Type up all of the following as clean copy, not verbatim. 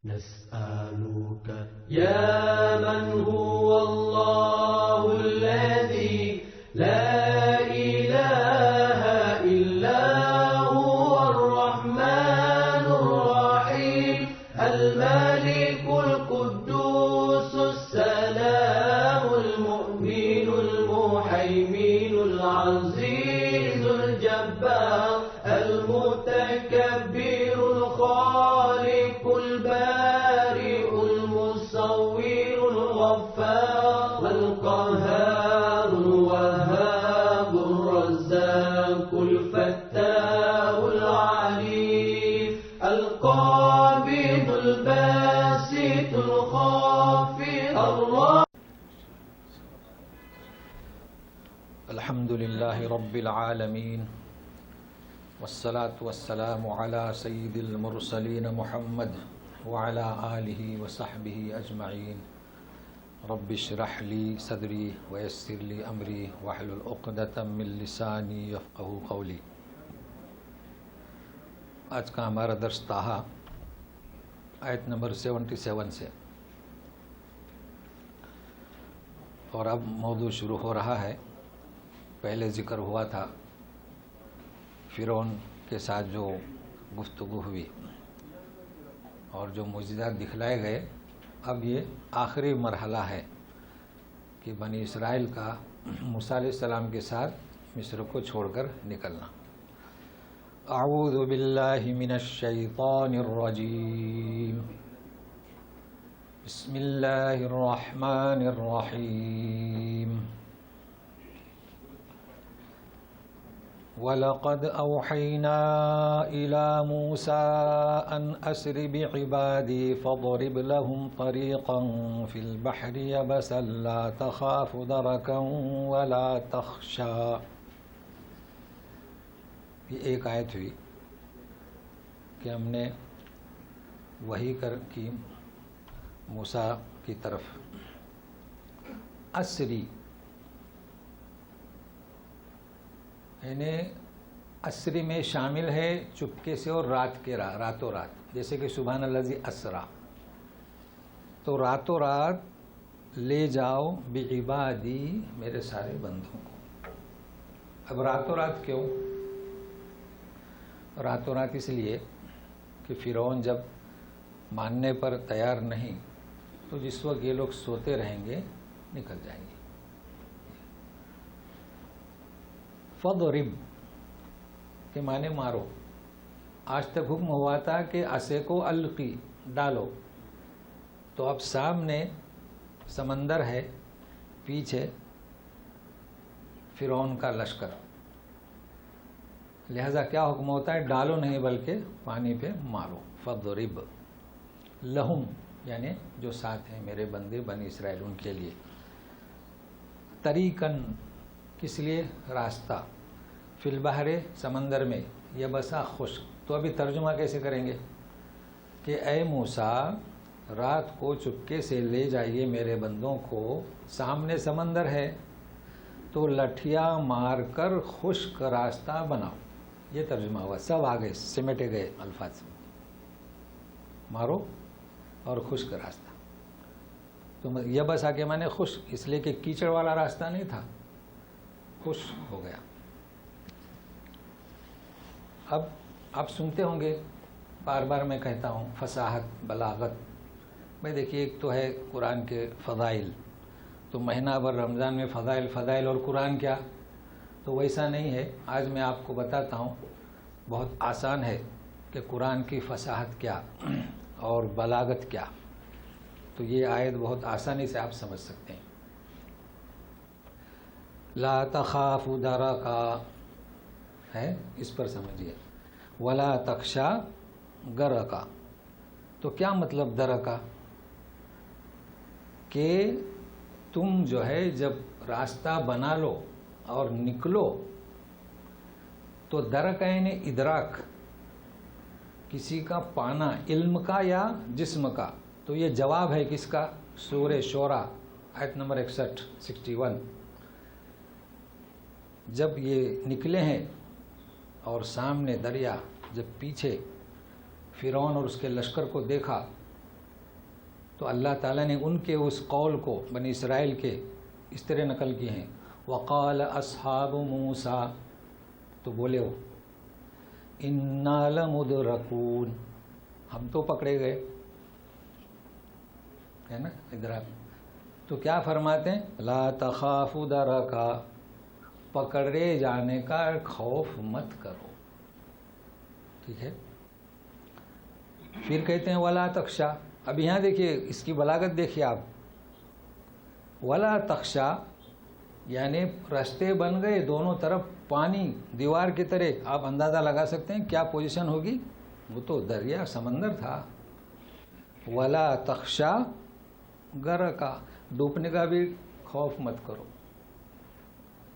نسألك يا من هو الله الذي لا إله إلا هو الرحمن الرحيم الملك القدوس السلام المؤمن المهيمن العزيز الجبار المتكبر الخالق البارئ المصور الغفار القهار الوهاب الرزاق الفتاح العليم القابض الباسط الخافض الرافع. الحمد لله رب العالمين والصلاة والسلام على سيد المرسلين محمد وعلى آله وصحبه أجمعين. رب اشرح لي صدري ويسر لي أمري واحلل عقدة من لساني يفقهوا قولي. آج کا ہمارا درس طٰہٰ آیت نمبر 77 سے، اور اب موضوع شروع ہو رہا ہے. پہلے ذکر ہوا تھا فرعون کے ساتھ جو گفتگو ہوئی اور جو معجزات دکھلائے گئے. اب یہ آخری مرحلہ ہے کہ بنی اسرائیل کا موسیٰ علیہ السلام کے ساتھ مصر کو چھوڑ کر نکلنا. اعوذ باللہ من الشیطان الرجیم. بسم اللہ الرحمن الرحیم. وَلَقَدْ أَوْحَيْنَا إِلَى مُوسَىٰ أَنْ أَسْرِ بِعِبَادِي فَاضْرِبْ لَهُمْ طَرِيقًا فِي الْبَحْرِ يَبَسًا لَا تَخَافُ دَرَكًا وَلَا تَخْشَىٰ. یہ ایک آیت ہوئی کہ ہم نے وحی کی موسیٰ کی طرف. اسری یعنی اسری میں شامل ہے چپکے سے اور راتوں رات، جیسے کہ سبحان الذی اسرا. تو راتوں رات لے جاؤ بعبادی میرے سارے بندوں کو. اب راتوں رات کیوں؟ راتوں رات اس لیے کہ فرعون جب ماننے پر تیار نہیں تو جس وقت یہ لوگ سوتے رہیں گے نکل جائیں گے. فضرب کے معنی مارو. آج تک حکم ہوا تھا کہ عصا کو القی ڈالو، تو اب سامنے سمندر ہے، پیچھے فرعون کا لشکر، لہذا کیا حکم ہوتا ہے؟ ڈالو نہیں بلکہ پانی پہ مارو. فضرب لہم یعنی جو ساتھ ہیں میرے بندے بنی اسرائیل، ان کے لیے. طریقاً کس لیے؟ راستہ. فی البحر سمندر میں، یہ بسا خشک. تو ابھی ترجمہ کیسے کریں گے کہ اے موسیٰ رات کو چپکے سے لے جائیے میرے بندوں کو، سامنے سمندر ہے تو لٹھیاں مار کر خشک راستہ بناؤ. یہ ترجمہ ہوا. سب آگے سمیٹے گئے الفاظ، مارو اور خشک راستہ. تو یہ بسا کے معنی خشک، اس لیے کہ کیچڑ والا راستہ نہیں تھا، خشک ہو گیا. اب آپ سنتے ہوں گے، بار بار میں کہتا ہوں، فصاحت، بلاغت. بھائی دیکھیے، ایک تو ہے قرآن کے فضائل، تو مہینہ بھر رمضان میں فضائل اور قرآن کیا، تو ویسا نہیں ہے. آج میں آپ کو بتاتا ہوں، بہت آسان ہے کہ قرآن کی فصاحت کیا اور بلاغت کیا. تو یہ آیت بہت آسانی سے آپ سمجھ سکتے ہیں. لا تخاف درکا ہے، اس پر سمجھیے. ولا تخشا غرقا. تو کیا مطلب درکا؟ کہ تم جو ہے جب راستہ بنا لو اور نکلو تو درک یعنی ادراک، کسی کا پانا، علم کا یا جسم کا. تو یہ جواب ہے کس کا؟ سورہ شعراء آیت نمبر 61. جب یہ نکلے ہیں اور سامنے دریا، جب پیچھے فرعون اور اس کے لشکر کو دیکھا تو اللہ تعالیٰ نے ان کے اس قول کو بنی اسرائیل کے اس طرح نقل کیے ہیں. وقال اصحاب موسیٰ، تو بولے ہو انا لمدرکون، ہم تو پکڑے گئے، ہے نا ادراک. تو کیا فرماتے ہیں؟ لا تخافوا درکا، پکڑے جانے کا خوف مت کرو. ٹھیک ہے. پھر کہتے ہیں ولا تخشا. اب یہاں دیکھیے اس کی بلاغت دیکھیے آپ. ولا تخشا یعنی راستے بن گئے دونوں طرف پانی دیوار کی طرح. آپ اندازہ لگا سکتے ہیں کیا پوزیشن ہوگی، وہ تو دریا سمندر تھا. ولا تخشا غرقا، ڈوبنے کا بھی خوف مت کرو.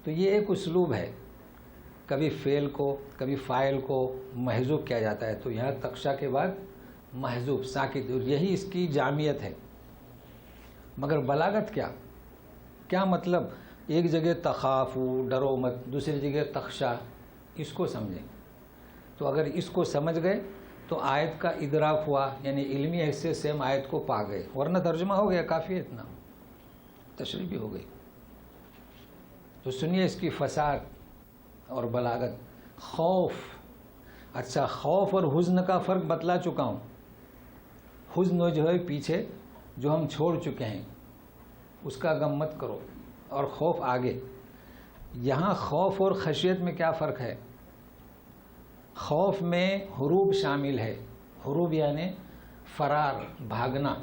تو یہ ایک اسلوب ہے، کبھی فعل کو کبھی فاعل کو محذوف کیا جاتا ہے. تو یہاں تخشا کے بعد محذوف ساکت، اور یہی اس کی جامعیت ہے. مگر بلاغت کیا مطلب؟ ایک جگہ تخافو ڈرو مت، دوسری جگہ تخشا، اس کو سمجھیں. تو اگر اس کو سمجھ گئے تو آیت کا ادراک ہوا، یعنی علمی حیثیت سے ہم آیت کو پا گئے. ورنہ ترجمہ ہو گیا کافی ہے، اتنا تشریح بھی ہو گئی. تو سنیے اس کی فصاحت اور بلاغت. خوف، اچھا خوف اور حزن کا فرق بتلا چکا ہوں. حزن جو ہے پیچھے جو ہم چھوڑ چکے ہیں اس کا غم مت کرو، اور خوف آگے. یہاں خوف اور خشیت میں کیا فرق ہے؟ خوف میں ہروب شامل ہے. ہروب یعنی فرار، بھاگنا.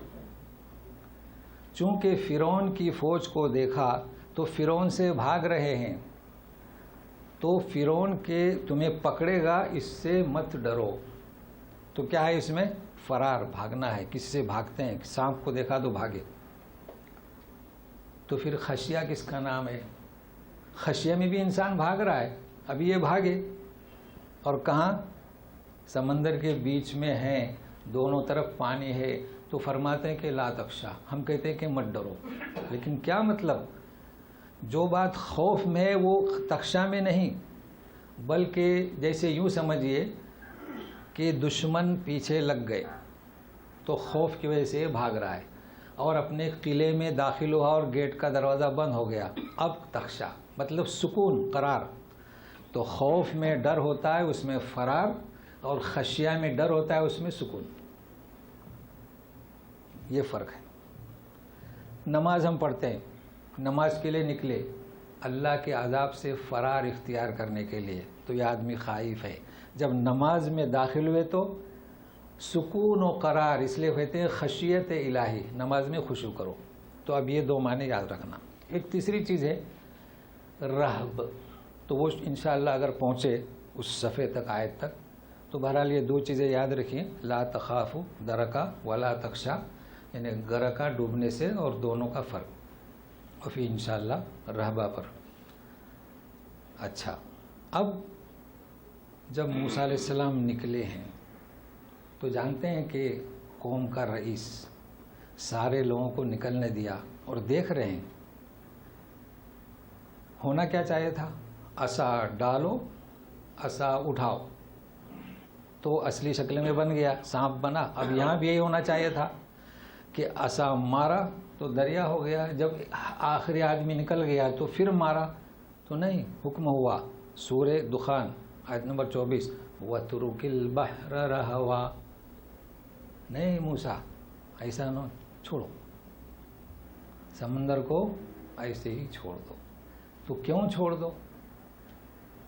چونکہ فرعون کی فوج کو دیکھا تو فرعون سے بھاگ رہے ہیں، تو فرعون کے تمہیں پکڑے گا اس سے مت ڈرو. تو کیا ہے اس میں؟ فرار، بھاگنا ہے. کسی سے بھاگتے ہیں، سانپ کو دیکھا تو بھاگے. تو پھر خشیہ کس کا نام ہے؟ خشیہ میں بھی انسان بھاگ رہا ہے. ابھی یہ بھاگے اور کہاں؟ سمندر کے بیچ میں ہیں، دونوں طرف پانی ہے. تو فرماتے ہیں کہ لا تخشا، ہم کہتے ہیں کہ مت ڈرو. لیکن کیا مطلب؟ جو بات خوف میں ہے وہ تخشا میں نہیں، بلکہ جیسے یوں سمجھیے کہ دشمن پیچھے لگ گئے تو خوف کی وجہ سے بھاگ رہا ہے، اور اپنے قلعے میں داخل ہوا اور گیٹ کا دروازہ بند ہو گیا. اب تخشا مطلب سکون، قرار. تو خوف میں ڈر ہوتا ہے، اس میں فرار، اور خشیہ میں ڈر ہوتا ہے، اس میں سکون. یہ فرق ہے. نماز ہم پڑھتے ہیں، نماز کے لیے نکلے اللہ کے عذاب سے فرار اختیار کرنے کے لیے، تو یہ آدمی خائف ہے. جب نماز میں داخل ہوئے تو سکون و قرار، اس لیے کہتے ہیں خشیت الہی، نماز میں خشوع کرو. تو اب یہ دو معنی یاد رکھنا. ایک تیسری چیز ہے رہب. تو وہ انشاءاللہ اگر پہنچے اس صفحے تک، آیت تک، تو بہرحال یہ دو چیزیں یاد رکھیں. لا تخافوا درکا ولا تخشا، یعنی غرقا ڈوبنے سے، اور دونوں کا فرق، اور پھر انشاءاللہ رہبہ پر. اچھا، اب جب موسیٰ علیہ السلام نکلے ہیں تو جانتے ہیں کہ قوم کا رئیس سارے لوگوں کو نکلنے دیا، اور دیکھ رہے ہیں. ہونا کیا چاہیے تھا؟ عصا ڈالو، عصا اٹھاؤ، تو اصلی شکل میں بن گیا، سانپ بنا. اب یہاں بھی یہی ہونا چاہیے تھا کہ عصا مارا تو دریا ہو گیا. جب آخری آدمی نکل گیا تو پھر مارا تو نہیں. حکم ہوا سورہ دخان آیت نمبر 24، وَاتْرُكِ الْبَحْرَ رَهْوًا. نہیں موسیٰ ایسا نہ چھوڑو، سمندر کو ایسے ہی چھوڑ دو. تو کیوں چھوڑ دو؟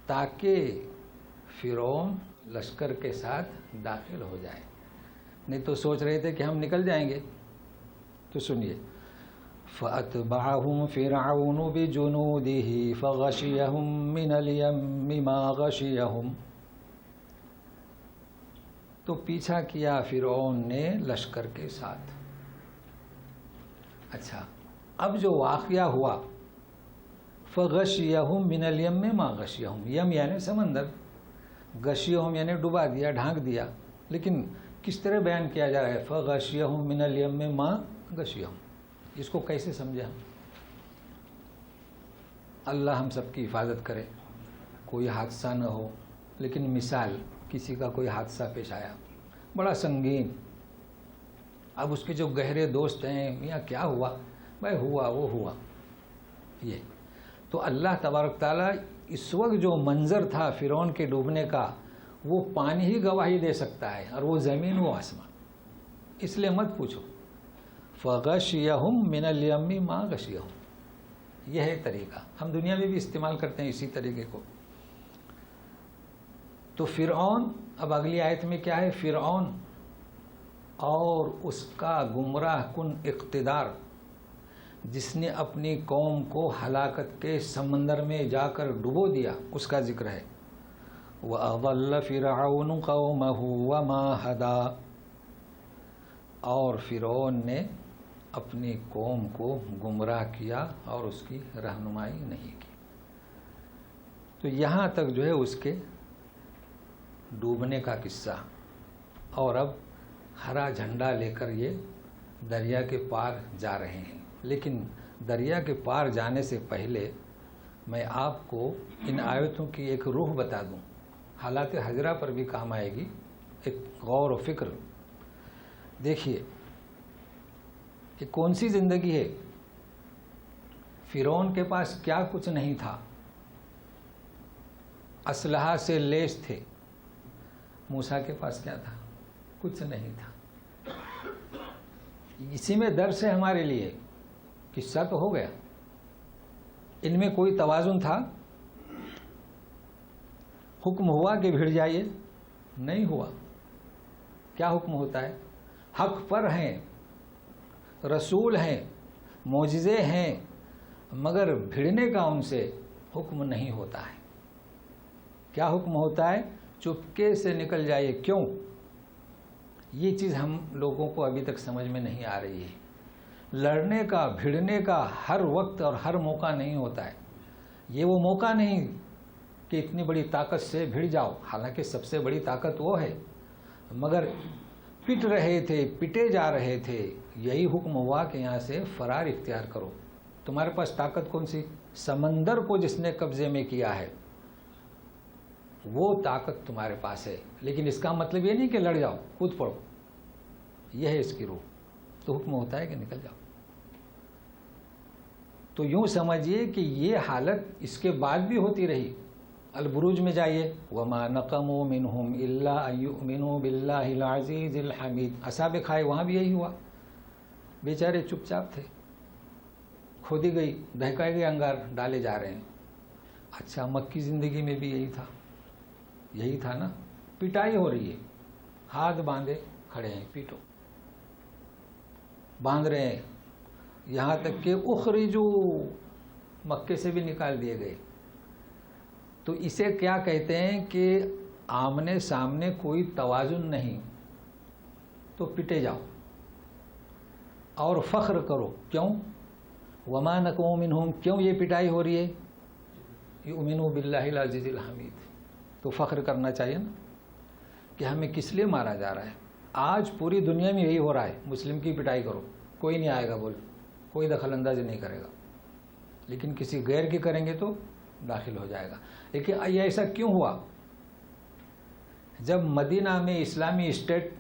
تاکہ فرعون لشکر کے ساتھ داخل ہو جائے. نہیں تو سوچ رہے تھے کہ ہم نکل جائیں گے. تو سنیے، فَأَتْبَعَهُمْ فِرْعَوْنُ بِجُنُودِهِ فَغَشِيَهُمْ مِنَ الْيَمِّ مَا غَشِيَهُمْ. تو پیچھا کیا فرعون نے لشکر کے ساتھ. اچھا، اب جو واقعہ ہوا، فَغَشِيَهُمْ مِنَ الْيَمِّ مَا غَشِيَهُمْ. یم یعنی سمندر، غشیہم یعنی ڈبا دیا، ڈھانک دیا. لیکن کس طرح بیان کیا جا رہا ہے؟ فَغَشِيَهُمْ مِنَ الْيَمِّ مَا غَشِيَهُمْ. اس کو کیسے سمجھے ہم؟ اللہ ہم سب کی حفاظت کرے، کوئی حادثہ نہ ہو. لیکن مثال، کسی کا کوئی حادثہ پیش آیا بڑا سنگین، اب اس کے جو گہرے دوست ہیں میاں کیا ہوا، بھائی ہوا وہ ہوا یہ. تو اللہ تبارک تعالیٰ اس وقت جو منظر تھا فرعون کے ڈوبنے کا وہ پانی ہی گواہی دے سکتا ہے، اور وہ زمین وہ آسمان. اس لیے مت پوچھو. فغشیہم من الیم ما غشیہم، یہ ہے طریقہ. ہم دنیا میں بھی استعمال کرتے ہیں اسی طریقے کو. تو فرعون، اب اگلی آیت میں کیا ہے؟ فرعون اور اس کا گمراہ کن اقتدار جس نے اپنی قوم کو ہلاکت کے سمندر میں جا کر ڈبو دیا، اس کا ذکر ہے. وَأَضَلَّ فِرْعَوْنُ قَوْمَهُ وَمَا هَدَى، اور فرعون نے اپنی قوم کو گمراہ کیا اور اس کی رہنمائی نہیں کی. تو یہاں تک جو ہے اس کے ڈوبنے کا قصہ. اور اب ہرا جھنڈا لے کر یہ دریا کے پار جا رہے ہیں. لیکن دریا کے پار جانے سے پہلے میں آپ کو ان آیتوں کی ایک روح بتا دوں، حالات حجرہ پر بھی کام آئے گی. ایک غور و فکر. دیکھیے کہ کون سی زندگی ہے. فرعون کے پاس کیا کچھ نہیں تھا، اسلحہ سے لیس تھے. موسیٰ کے پاس کیا تھا؟ کچھ نہیں تھا. اسی میں درس ہے ہمارے لیے. قصہ تو ہو گیا، ان میں کوئی توازن تھا؟ حکم ہوا کہ بھیڑ جائیے؟ نہیں ہوا. کیا حکم ہوتا ہے؟ حق پر ہیں، رسول ہیں، معجزے ہیں، مگر بھیڑنے کا ان سے حکم نہیں ہوتا ہے. کیا حکم ہوتا ہے؟ چپکے سے نکل جائیے. کیوں؟ یہ چیز ہم لوگوں کو ابھی تک سمجھ میں نہیں آ رہی ہے. لڑنے کا، بھیڑنے کا ہر وقت اور ہر موقع نہیں ہوتا ہے. یہ وہ موقع نہیں کہ اتنی بڑی طاقت سے بھیڑ جاؤ، حالانکہ سب سے بڑی طاقت وہ ہے، مگر پٹ رہے تھے، پٹے جا رہے تھے. یہی حکم ہوا کہ یہاں سے فرار اختیار کرو. تمہارے پاس طاقت کون سی؟ سمندر کو جس نے قبضے میں کیا ہے وہ طاقت تمہارے پاس ہے. لیکن اس کا مطلب یہ نہیں کہ لڑ جاؤ، کود پڑو. یہ ہے اس کی روح. تو حکم ہوتا ہے کہ نکل جاؤ. تو یوں سمجھیے کہ یہ حالت اس کے بعد بھی ہوتی رہی. البروج میں جائیے، وَمَا نَقَمُوا مِنْهُمْ إِلَّا أَن يُؤْمِنُوا بِاللَّهِ الْعَزِيزِ الْحَمِيدِ. اصحاب کھائے وہاں بھی یہی ہوا. بیچارے چپ چاپ تھے. کھودی گئی، دہکائے گئے انگار ڈالے جا رہے ہیں. اچھا مکی زندگی میں بھی یہی تھا. یہی تھا نا. پٹائی ہو رہی ہے، ہاتھ باندھے کھڑے ہیں، پیٹو. باندھ رہے ہیں یہاں تک کہ اخرجو، مکے سے بھی نکال دیے گئے. تو اسے کیا کہتے ہیں کہ آمنے سامنے کوئی توازن نہیں. تو پٹے جاؤ اور فخر کرو. کیوں؟ وما نقموا منہم، کیوں یہ پٹائی ہو رہی ہے؟ یؤمنوا باللہ العزیز الحمید. تو فخر کرنا چاہیے نا کہ ہمیں کس لیے مارا جا رہا ہے. آج پوری دنیا میں یہی ہو رہا ہے. مسلم کی پٹائی کرو، کوئی نہیں آئے گا بول، کوئی دخل اندازی نہیں کرے گا. لیکن کسی غیر کی کریں گے تو داخل ہو جائے گا. لیکن یہ ایسا کیوں ہوا؟ جب مدینہ میں اسلامی اسٹیٹ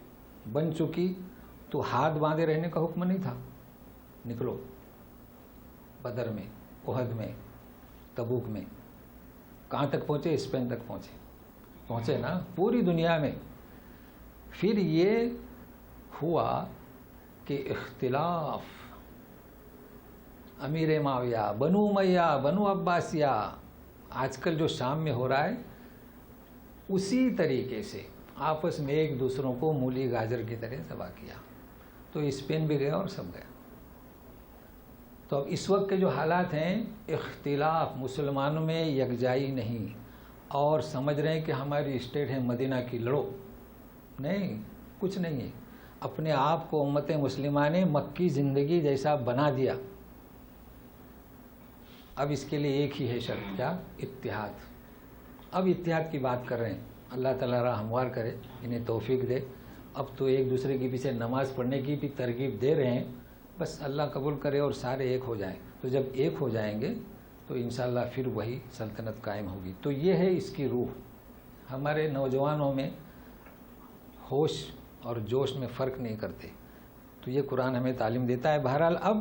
بن چکی تو ہاتھ باندھے رہنے کا حکم نہیں تھا. نکلو. بدر میں، احد میں، تبوک میں کہاں تک پہنچے؟ اسپین تک پہنچے نا، پوری دنیا میں. پھر یہ ہوا کہ اختلاف، امیر معاویہ، بنو امیہ، بنو عباسیہ، آج کل جو شام میں ہو رہا ہے اسی طریقے سے آپس میں ایک دوسروں کو مولی گاجر کی طرح ذبح کیا. تو اسپین بھی گیا اور سب گیا. تو اب اس وقت کے جو حالات ہیں، اختلاف، مسلمانوں میں یکجائی نہیں، اور سمجھ رہے ہیں کہ ہماری اسٹیٹ ہے مدینہ کی، لڑو. نہیں، کچھ نہیں ہے. اپنے آپ کو امت مسلمہ نے مکی زندگی جیسا بنا دیا. اب اس کے لیے ایک ہی ہے شرط، کیا؟ اتحاد. اب اتحاد کی بات کر رہے ہیں. اللہ تعالیٰ راہ ہموار کرے، انہیں توفیق دے. اب تو ایک دوسرے کے پیچھے نماز پڑھنے کی بھی ترغیب دے رہے ہیں. بس اللہ قبول کرے اور سارے ایک ہو جائیں. تو جب ایک ہو جائیں گے تو انشاءاللہ پھر وہی سلطنت قائم ہوگی. تو یہ ہے اس کی روح. ہمارے نوجوانوں میں ہوش اور جوش میں فرق نہیں کرتے. تو یہ قرآن ہمیں تعلیم دیتا ہے. بہرحال اب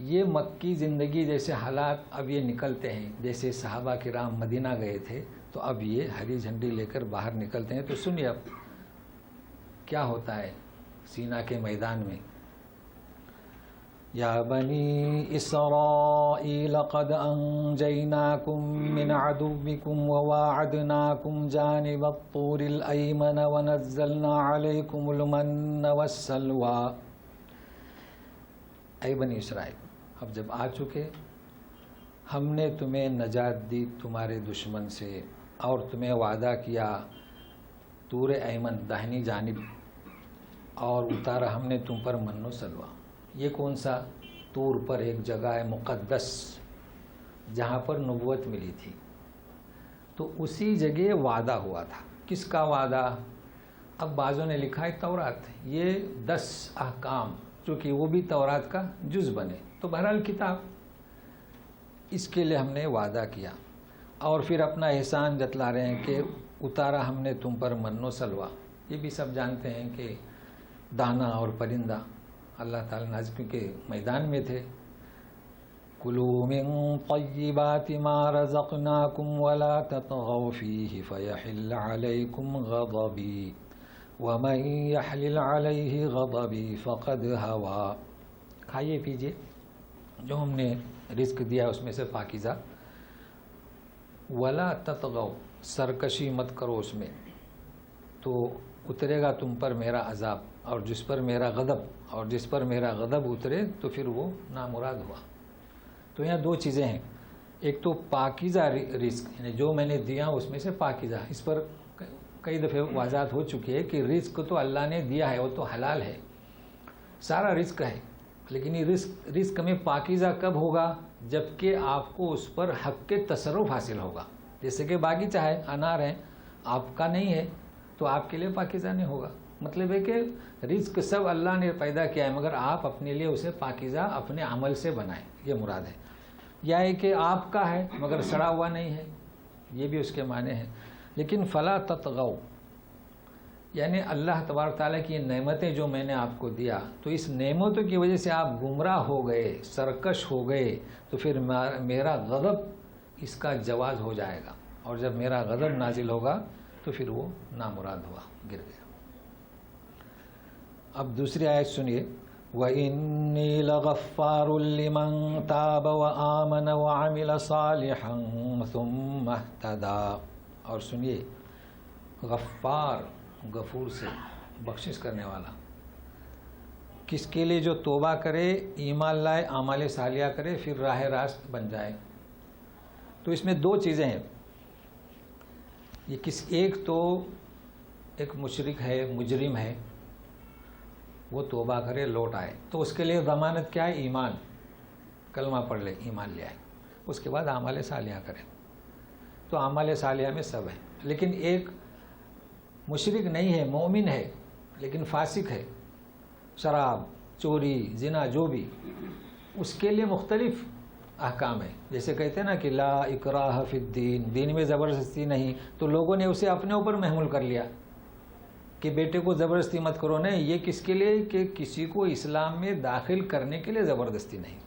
یہ مکی زندگی جیسے حالات اب یہ نکلتے ہیں، جیسے صحابہ کرام مدینہ گئے تھے تو اب یہ ہری جھنڈی لے کر باہر نکلتے ہیں. تو سنیے اب کیا ہوتا ہے سینا کے میدان میں. یا بنی اسرائیل قد انجیناکم من عدوکم وواعدناکم جانب الطور الایمن ونزلنا علیکم المن والسلوى. اے بنی اسرائیل، اب جب آ چکے، ہم نے تمہیں نجات دی تمہارے دشمن سے اور تمہیں وعدہ کیا طور ایمن داہنی جانب، اور اتارا ہم نے تم پر من و سلوہ. یہ کون سا؟ طور پر ایک جگہ ہے مقدس جہاں پر نبوت ملی تھی. تو اسی جگہ وعدہ ہوا تھا. کس کا وعدہ؟ اب بعضوں نے لکھا ہے تورات. یہ 10 احکام چونکہ وہ بھی تورات کا جز بنے، تو بہرحال کتاب، اس کے لیے ہم نے وعدہ کیا. اور پھر اپنا احسان جتلا رہے ہیں کہ اتارا ہم نے تم پر من و سلوہ. یہ بھی سب جانتے ہیں کہ دانا اور پرندہ اللہ تعالیٰ نے کیونکہ میدان میں تھے. کلوا من طیبات ما رزقناکم ولا تطغوا فیہ فیحل علیکم غضبی ومن یحلل علیہ غضبی فقد ہوا. کھائیے پیجیے جو ہم نے رزق دیا اس میں سے پاکیزہ. ولا تطغوا، سرکشی مت کرو اس میں، تو اترے گا تم پر میرا عذاب، اور جس پر میرا غضب، اور جس پر میرا غضب اترے تو پھر وہ نامراد ہوا. تو یہاں 2 چیزیں ہیں. ایک تو پاکیزہ رزق، یعنی جو میں نے دیا اس میں سے پاکیزہ. اس پر کئی دفعہ وضاحت ہو چکی ہے کہ رزق تو اللہ نے دیا ہے، وہ تو حلال ہے، سارا رزق ہے. لیکن یہ رزق میں پاکیزہ کب ہوگا؟ جبکہ آپ کو اس پر حق کے تصرف حاصل ہوگا. جیسے کہ باغیچہ ہے، انار ہے، آپ کا نہیں ہے تو آپ کے لیے پاکیزہ نہیں ہوگا. مطلب ہے کہ رزق سب اللہ نے پیدا کیا ہے، مگر آپ اپنے لیے اسے پاکیزہ اپنے عمل سے بنائیں، یہ مراد ہے. یا ہے کہ آپ کا ہے مگر سڑا ہوا نہیں ہے، یہ بھی اس کے معنی ہیں. لیکن فلا تطغوا، یعنی اللہ تبارک تعالیٰ کی نعمتیں جو میں نے آپ کو دیا، تو اس نعمتوں کی وجہ سے آپ گمراہ ہو گئے، سرکش ہو گئے، تو پھر میرا غضب اس کا جواز ہو جائے گا. اور جب میرا غضب نازل ہوگا تو پھر وہ نامراد ہوا، گر گیا. اب دوسری آیت سنیے. وَإِنِّي لَغَفَّارٌ لِمَن تَابَ وَآمَنَ وَعَمِلَ صَالِحًا ثُمَّ اهْتَدَىٰ. اور سنیے، غفار، غفور سے بخشش کرنے والا. کس کے لیے؟ جو توبہ کرے، ایمان لائے، اعمال صالحہ کرے، پھر راہ راست بن جائے. تو اس میں 2 چیزیں ہیں. یہ ایک تو ایک مشرک ہے، مجرم ہے، وہ توبہ کرے، لوٹ آئے، تو اس کے لیے ضمانت کیا ہے؟ ایمان، کلمہ پڑھ لے، ایمان لے آئے، اس کے بعد اعمال صالحہ کرے. تو اعمال صالحہ میں سب ہے. لیکن ایک مشرک نہیں ہے، مومن ہے لیکن فاسق ہے، شراب، چوری، زنا، جو بھی، اس کے لیے مختلف احکام ہے. جیسے کہتے ہیں نا کہ لا اکراہ فی الدین، دین میں زبردستی نہیں. تو لوگوں نے اسے اپنے اوپر محمول کر لیا کہ بیٹے کو زبردستی مت کرو. نہیں، یہ کس کے لیے؟ کہ کسی کو اسلام میں داخل کرنے کے لیے زبردستی نہیں،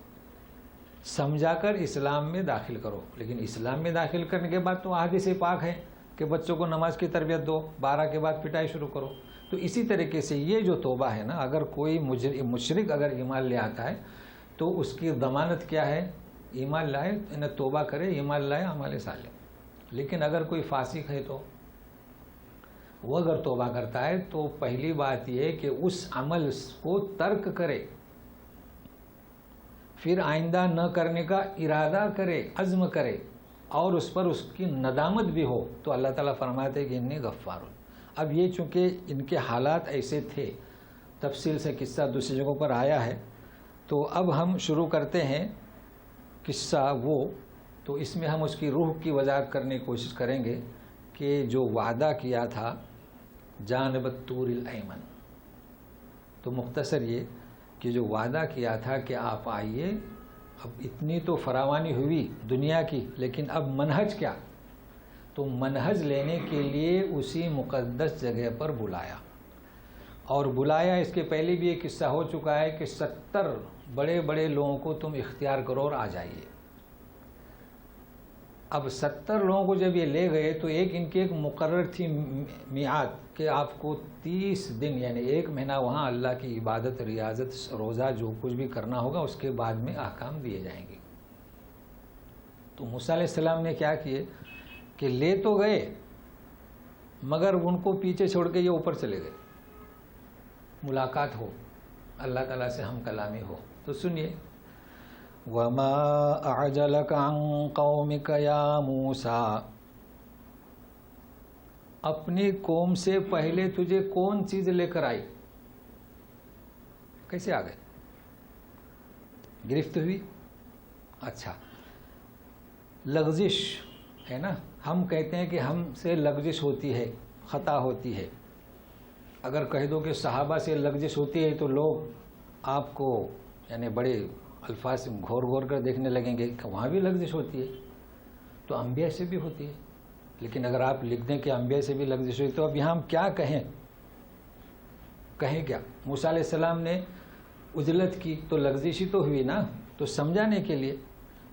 سمجھا کر اسلام میں داخل کرو. لیکن اسلام میں داخل کرنے کے بعد تو احادیث پاک ہے کہ بچوں کو نماز کی تربیت دو، 12 کے بعد پٹائی شروع کرو. تو اسی طریقے سے یہ جو توبہ ہے نا، اگر کوئی مشرک اگر ایمان لے آتا ہے تو اس کی ضمانت کیا ہے؟ ایمان لائے، انہیں توبہ کرے، ایمان لائے، اعمال صالح. لیکن اگر کوئی فاسق ہے تو وہ اگر توبہ کرتا ہے تو پہلی بات یہ ہے کہ اس عمل کو ترک کرے، پھر آئندہ نہ کرنے کا ارادہ کرے، عزم کرے، اور اس پر اس کی ندامت بھی ہو. تو اللہ تعالیٰ فرماتے ہیں کہ انی غفار. اب یہ چونکہ ان کے حالات ایسے تھے، تفصیل سے قصہ دوسری جگہوں پر آیا ہے، تو اب ہم شروع کرتے ہیں قصہ وہ. تو اس میں ہم اس کی روح کی وضاحت کرنے کی کوشش کریں گے کہ جو وعدہ کیا تھا جانب الطور الایمن. تو مختصر یہ کہ جو وعدہ کیا تھا کہ آپ آئیے، اب اتنی تو فراوانی ہوئی دنیا کی، لیکن اب منہج کیا؟ تو منہج لینے کے لیے اسی مقدس جگہ پر بلایا. اور بلایا، اس کے پہلے بھی ایک قصہ ہو چکا ہے کہ 70 بڑے بڑے لوگوں کو تم اختیار کرو اور آ جائیے۔ اب 70 لوگوں کو جب یہ لے گئے تو ان کی ایک مقرر تھی میعاد کہ آپ کو 30 دن یعنی 1 مہینہ وہاں اللہ کی عبادت، ریاضت، روزہ جو کچھ بھی کرنا ہوگا اس کے بعد میں احکام دیے جائیں گے۔ تو موسیٰ علیہ السلام نے کیا کیے کہ لے تو گئے مگر ان کو پیچھے چھوڑ کے یہ اوپر چلے گئے، ملاقات ہو، اللہ تعالیٰ سے ہم کلامی ہو۔ تو سنیے، وَمَا أَعْجَلَكَ عَنْ قَوْمِكَ يَا مُوسَىٰ، اپنی قوم سے پہلے تجھے کون چیز لے کر آئی؟ کیسے آ گئے؟ گرفت ہوئی؟ اچھا، لغزش ہے نا، ہم کہتے ہیں کہ ہم سے لغزش ہوتی ہے، خطا ہوتی ہے۔ اگر کہہ دو کہ صحابہ سے لغزش ہوتی ہے تو لوگ آپ کو یعنی بڑے الفاظ گھور گھور کر دیکھنے لگیں گے کہ وہاں بھی لغزش ہوتی ہے، تو انبیاء سے بھی ہوتی ہے۔ لیکن اگر آپ لکھ دیں کہ انبیاء سے بھی لغزش ہوئی تو اب یہاں ہم کیا کہیں کیا؟ موسیٰ علیہ السلام نے عجلت کی تو لغزش ہی تو ہوئی نا، تو سمجھانے کے لیے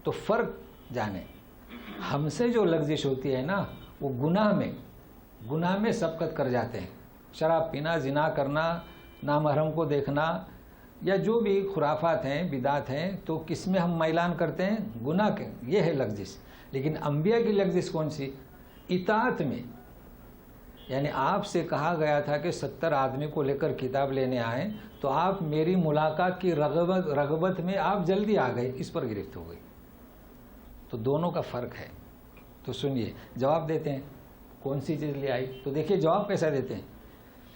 تو فرق جانے۔ ہم سے جو لغزش ہوتی ہے نا وہ گناہ میں سبقت کر جاتے ہیں، شراب پینا، زنا کرنا، نامحرم کو دیکھنا یا جو بھی خرافات ہیں، بدعات ہیں، تو کس میں ہم میلان کرتے ہیں؟ گناہ کے، یہ ہے لغزش۔ لیکن انبیاء کی لغزش کون سی؟ اطاعت میں، یعنی آپ سے کہا گیا تھا کہ 70 آدمی کو لے کر کتاب لینے آئیں تو آپ میری ملاقات کی رغبت میں آپ جلدی آ گئے، اس پر گرفت ہو گئی۔ تو دونوں کا فرق ہے۔ تو سنیے، جواب دیتے ہیں کون سی چیز لے آئی؟ تو دیکھیے جواب کیسا دیتے ہیں،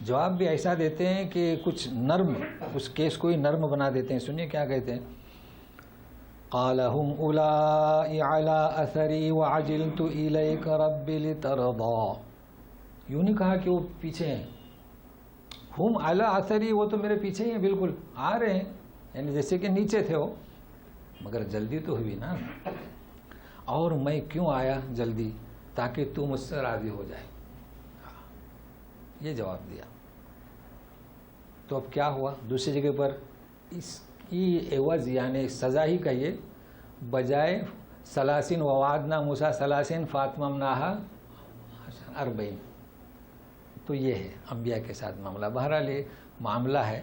جواب بھی ایسا دیتے ہیں کہ کچھ نرم، اس کیس کو ہی نرم بنا دیتے ہیں۔ سنیے کیا کہتے ہیں، قال هم اولائی علی اثری وعجلت الیک رب لترضی، یوں نہیں کہا کہ وہ پیچھے ہیں، ہم علی اثری، وہ تو میرے پیچھے ہی ہیں، بالکل آ رہے ہیں، یعنی جیسے کہ نیچے تھے وہ، مگر جلدی تو ہوئی نا۔ اور میں کیوں آیا جلدی؟ تاکہ تو مجھ سے راضی ہو جائے، یہ جواب دیا۔ تو اب کیا ہوا؟ دوسری جگہ پر اس کی عوض یعنی سزا ہی کہیے، بجائے 30 ووعدنا موسیٰ 30 فاتممناہا 40، تو یہ ہے انبیاء کے ساتھ معاملہ۔ بہرحال یہ معاملہ ہے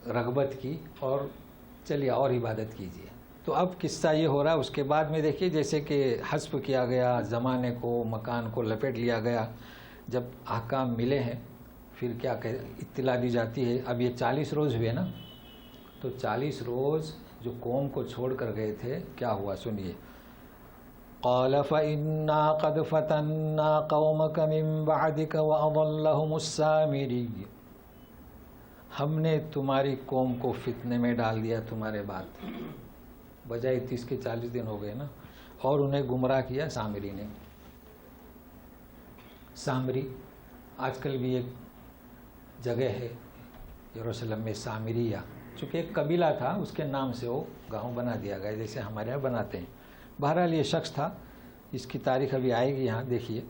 رغبت کی، اور چلیے اور عبادت کیجیے۔ تو اب قصہ یہ ہو رہا ہے، اس کے بعد میں دیکھیے جیسے کہ حذف کیا گیا، زمانے کو، مکان کو لپیٹ لیا گیا۔ جب احکام ملے ہیں پھر کیا اطلاع دی جاتی ہے، اب یہ 40 روز ہوئے نا، تو 40 روز جو قوم کو چھوڑ کر گئے تھے کیا ہوا؟ سنیے، قال فإنا قد فتنا قومك من بعدك وأضلهم السامري، ہم نے تمہاری قوم کو فتنے میں ڈال دیا تمہارے بعد، بجائے 30 کے 40 دن ہو گئے نا، اور انہیں گمراہ کیا سامری نے۔ سامری آج کل بھی ایک جگہ ہے یروشلم میں، سامریہ، چونکہ ایک قبیلہ تھا اس کے نام سے وہ گاؤں بنا دیا گیا، جیسے ہمارے یہاں بناتے ہیں۔ بہرحال یہ شخص تھا، اس کی تاریخ ابھی آئے گی، یہاں دیکھیے۔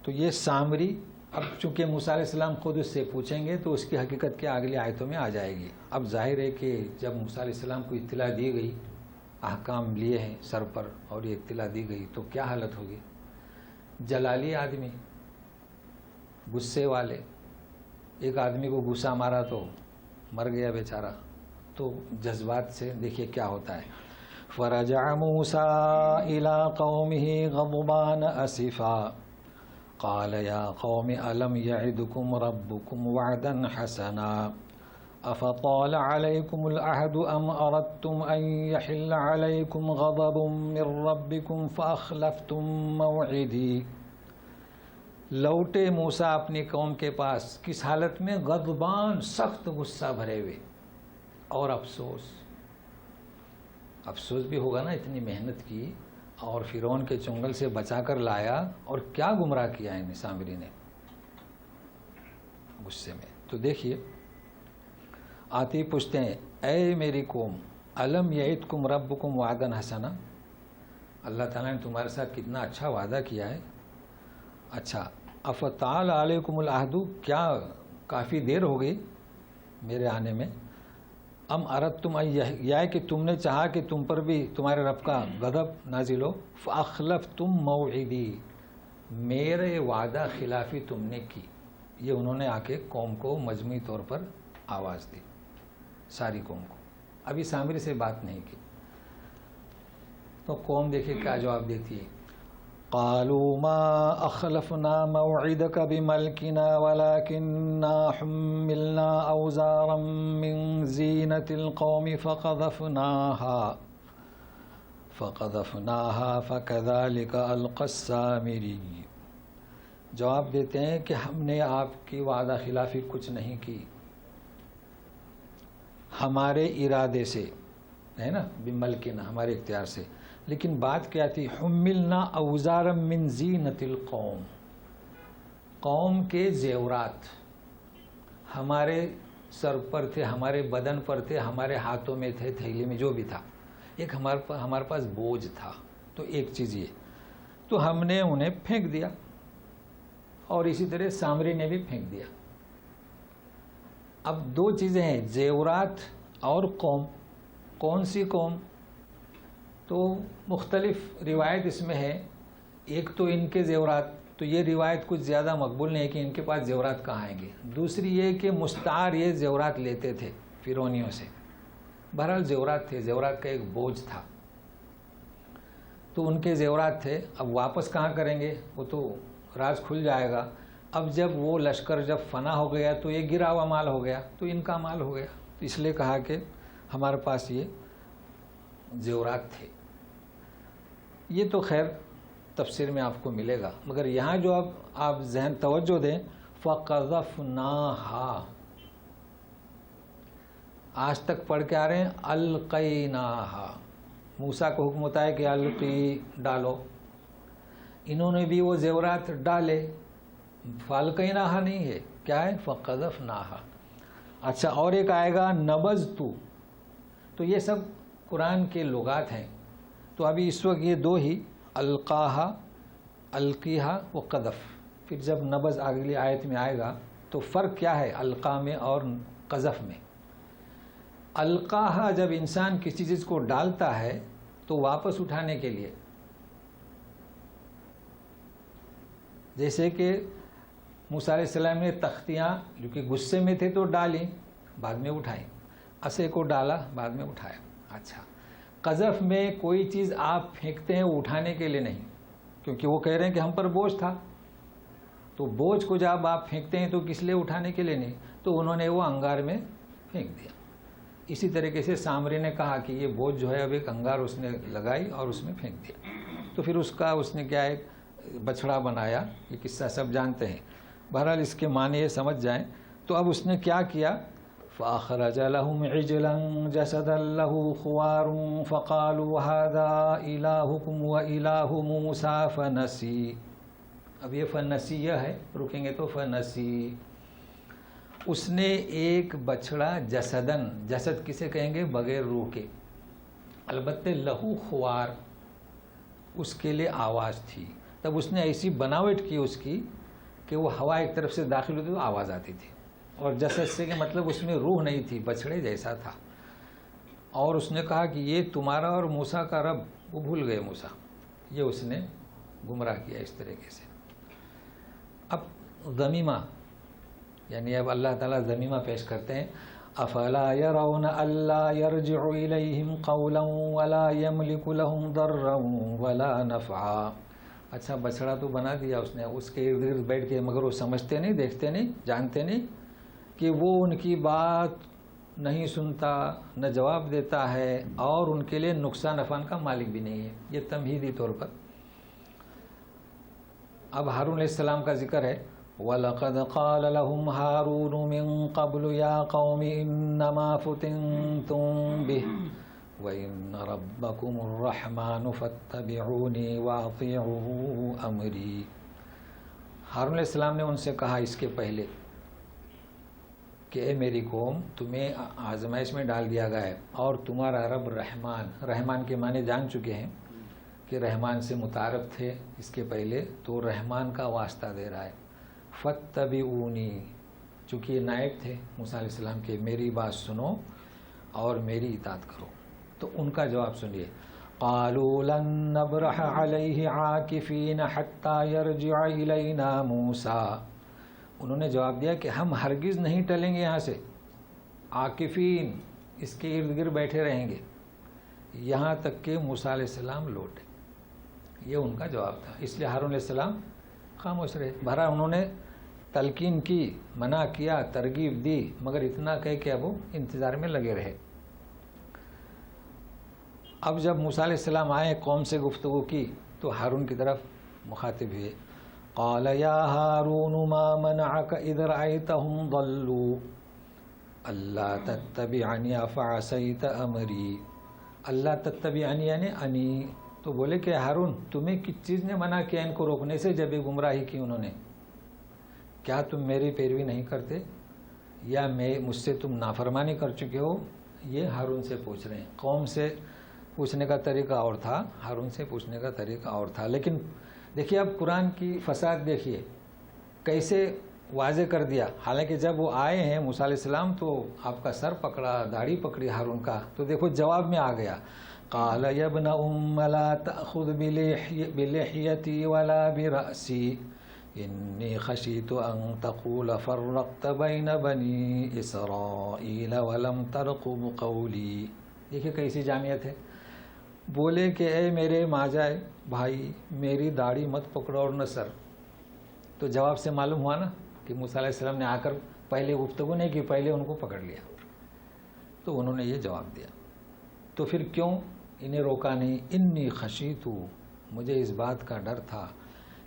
تو یہ سامری، اب چونکہ موسیٰ علیہ السلام خود اس سے پوچھیں گے تو اس کی حقیقت کیا اگلی آیتوں میں آ جائے گی۔ اب ظاہر ہے کہ جب موسیٰ علیہ السلام کو اطلاع دی گئی، احکام لیے ہیں سر پر اور یہ اطلاع دی گئی، تو کیا حالت ہوگی؟ جلالی آدمی، غصے والے، ایک آدمی کو غصہ مارا تو مر گیا بیچارہ، تو جذبات سے دیکھیے کیا ہوتا ہے۔ فرجع موسیٰ إِلَىٰ قَوْمِهِ غَضْبَانَ أَسِفًا قال يا قوم ألم يعدكم ربكم وعدا حسنا أفطال عليكم العهد أم أردتم أن يحل عليكم غضب من ربكم فأخلفتم موعدي۔ لوٹے موسیٰ اپنی قوم کے پاس کس حالت میں؟ غضبان، سخت غصہ بھرے ہوئے، اور افسوس بھی ہوگا نا، اتنی محنت کی اور فرعون کے چنگل سے بچا کر لایا، اور کیا گمراہ کیا ہے سامری نے، غصے میں۔ تو دیکھیے آتی پوچھتے ہیں، اے میری قوم، الم یعدکم ربکم وعدا حسنا، اللہ تعالیٰ نے تمہارے ساتھ کتنا اچھا وعدہ کیا ہے۔ اچھا، افتعال علیکم العہد، کیا کافی دیر ہو گئی میرے آنے میں، ام اردتم یا کہ تم نے چاہا کہ تم پر بھی تمہارے رب کا غضب نازل ہو، فاخلفتم موعدی، میرے وعدہ خلافی تم نے کی. یہ انہوں نے آ کے قوم کو مجموعی طور پر آواز دی، ساری قوم کو. ابھی سامری سے بات نہیں کی. تو قوم دیکھے کیا جواب دیتی ہے. قالوا ما اخلفنا موعدك بملكنا ولكننا حملنا اوزارا من زينة القوم فقذفناها فكذلك القى السامري. جواب دیتے ہیں کہ ہم نے آپ کی وعدہ خلافی کچھ نہیں کی، ہمارے ارادے سے ہے نا، بملکنا ہمارے اختیار سے. لیکن بات کیا تھی، حملنا اوزارا من زینت القوم، قوم کے زیورات ہمارے سر پر تھے، ہمارے بدن پر تھے، ہمارے ہاتھوں میں تھے، تھیلی میں جو بھی تھا. ایک ہمارے پاس بوجھ تھا. تو ایک چیز یہ، تو ہم نے انہیں پھینک دیا، اور اسی طرح سامری نے بھی پھینک دیا. اب دو چیزیں ہیں، زیورات اور قوم. کون سی قوم؟ تو مختلف روایت اس میں ہے. ایک تو ان کے زیورات، تو یہ روایت کچھ زیادہ مقبول نہیں ہے کہ ان کے پاس زیورات کہاں آئیں گے. دوسری یہ کہ مستعار یہ زیورات لیتے تھے فرعونیوں سے. بہرحال زیورات تھے، زیورات کا ایک بوجھ تھا، تو ان کے زیورات تھے. اب واپس کہاں کریں گے وہ تو راز کھل جائے گا. اب جب وہ لشکر جب فنا ہو گیا تو یہ گرا ہوا مال ہو گیا، تو ان کا مال ہو گیا. تو اس لیے کہا کہ ہمارے پاس یہ زیورات تھے. یہ تو خیر تفسیر میں آپ کو ملے گا، مگر یہاں جو اب آپ ذہن توجہ دیں، فَقَذَفْنَاهَا، آج تک پڑھ کے آ رہے ہیں القیناها. موسیٰ کو حکم ہوتا ہے کہ القی، ڈالو. انہوں نے بھی وہ زیورات ڈالے. فالقیناها نہیں ہے، کیا ہے؟ فَقَذَفْنَاهَا. اچھا، اور ایک آئے گا نبذتُ. تو یہ سب قرآن کے لغات ہیں. تو ابھی اس وقت یہ دو ہی، القاہا، القیہا و قذف. پھر جب نبذ اگلی آیت میں آئے گا تو فرق کیا ہے القا میں اور قذف میں. القاہا جب انسان کسی چیز کو ڈالتا ہے تو واپس اٹھانے کے لیے، جیسے کہ موسیٰ علیہ السلام نے تختیاں جو کہ غصے میں تھے تو ڈالیں، بعد میں اٹھائیں. عصا کو ڈالا، بعد میں اٹھایا. اچھا، قذف میں کوئی چیز آپ پھینکتے ہیں وہ اٹھانے کے لیے نہیں، کیونکہ وہ کہہ رہے ہیں کہ ہم پر بوجھ تھا. تو بوجھ کو جب آپ پھینکتے ہیں تو کس لیے؟ اٹھانے کے لیے نہیں. تو انہوں نے وہ انگار میں پھینک دیا. اسی طریقے سے سامری نے کہا کہ یہ بوجھ جو ہے اب ایک انگار اس نے لگائی اور اس میں پھینک دیا. تو پھر اس نے کیا ایک بچھڑا بنایا. یہ قصہ سب جانتے ہیں. بہرحال اس کے معنی یہ سمجھ جائیں. تو اب اس نے کیا کیا؟ فَأَخْرَجَ لَهُمْ عِجْلًا جَسَدًا لَهُ خُوَارٌ فَقَالُوا هَذَا إِلَٰهُكُمْ وَإِلَٰهُ مُوسَىٰ فَنَسِي. اب یہ فنسیہ ہے، رکیں گے تو فنسی. اس نے ایک بچڑا جسدن، جسد کسے کہیں گے؟ بغیر روح کے. البتہ لہو خوار، اس کے لیے آواز تھی. تب اس نے ایسی بناوٹ کی اس کی کہ وہ ہوا ایک طرف سے داخل ہوتی تو آواز آتی تھی. اور جسد سے کہ مطلب اس میں روح نہیں تھی، بچڑے جیسا تھا. اور اس نے کہا کہ یہ تمہارا اور موسیٰ کا رب. وہ بھول گئے موسیٰ. یہ اس نے گمراہ کیا اس طریقے سے. اب ذمیمہ، یعنی اب اللہ تعالیٰ ذمیمہ پیش کرتے ہیں. افلا يرون الا يرجع اليهم قولا ولا يملك لهم ضرا ولا نفعا. اچھا، بچڑا تو بنا دیا اس نے، اس کے ارد گرد بیٹھ کے، مگر وہ سمجھتے نہیں، دیکھتے نہیں، جانتے نہیں کہ وہ ان کی بات نہیں سنتا، نہ جواب دیتا ہے، اور ان کے لیے نقصان نفع کا مالک بھی نہیں ہے. یہ تمہیدی طور پر. اب ہارون علیہ السلام کا ذکر ہے. وَلَقَدْ قَالَ لَهُمْ هَارُونُ مِن قَبْلُ يَا قَوْمِ إِنَّمَا فُتِنْتُمْ بِهِ وَإِنَّ رَبَّكُمُ الرَّحْمَنُ فَاتَّبِعُونِي وَأَطِيعُوا أَمْرِي. ہارون علیہ السلام نے ان سے کہا اس کے پہلے کہ اے میری قوم، تمہیں آزمائش میں ڈال دیا گیا ہے، اور تمہارا رب رحمان. رحمان کے معنی جان چکے ہیں کہ رحمان سے متعارف تھے اس کے پہلے، تو رحمان کا واسطہ دے رہا ہے. فاتبعونی، چونکہ یہ نائب تھے موسیٰ علیہ السلام کے، میری بات سنو اور میری اطاعت کرو. تو ان کا جواب سنیے. قالوا لن نبرح علیہ عاکفین حتی یرجع الینا موسیٰ. انہوں نے جواب دیا کہ ہم ہرگز نہیں ٹلیں گے یہاں سے، عاکفین اس کے ارد گرد بیٹھے رہیں گے یہاں تک کہ موسیٰ علیہ السلام لوٹے. یہ ان کا جواب تھا. اس لیے ہارون علیہ السلام خاموش رہے. بھرا انہوں نے تلقین کی، منع کیا، ترغیب دی، مگر اتنا کہے کہ اب وہ انتظار میں لگے رہے. اب جب موسیٰ علیہ السلام آئے، قوم سے گفتگو کی، تو ہارون کی طرف مخاطب ہوئے. قال یا ہارون ما منعک اذ رأیتہم ضلوا اللہ تتبعنی افعصیت امری. اللہ تتبعنی یعنی انی. تو بولے کہ ہارون تمہیں کس چیز نے منع کیا ان کو روکنے سے جب یہ گمراہی کی انہوں نے؟ کیا تم میری پیروی نہیں کرتے یا مجھ سے تم نافرمانی کر چکے ہو؟ یہ ہارون سے پوچھ رہے ہیں. قوم سے پوچھنے کا طریقہ اور تھا، ہارون سے پوچھنے کا طریقہ اور تھا. لیکن دیکھیے اب قرآن کی فساد دیکھیے کیسے واضح کر دیا. حالانکہ جب وہ آئے ہیں موسیٰ علیہ السلام تو آپ کا سر پکڑا، داڑھی پکڑی ہارون کا، تو دیکھو جواب میں آ گیا. قال یا ابن ام لا تأخذ بلحیتی ولا برأسی انی خشیت ان تقول فرقت بین بنی اسرائیل ولم ترقب قولی. دیکھیے کیسی جامعت ہے. بولے کہ اے میرے ماجائے بھائی میری داڑھی مت پکڑو اور نہ سر. تو جواب سے معلوم ہوا نا کہ موسیٰ علیہ السلام نے آ کر پہلے گفتگو نہیں کی، پہلے ان کو پکڑ لیا. تو انہوں نے یہ جواب دیا. تو پھر کیوں انہیں روکا نہیں؟ انی خشیت، مجھے اس بات کا ڈر تھا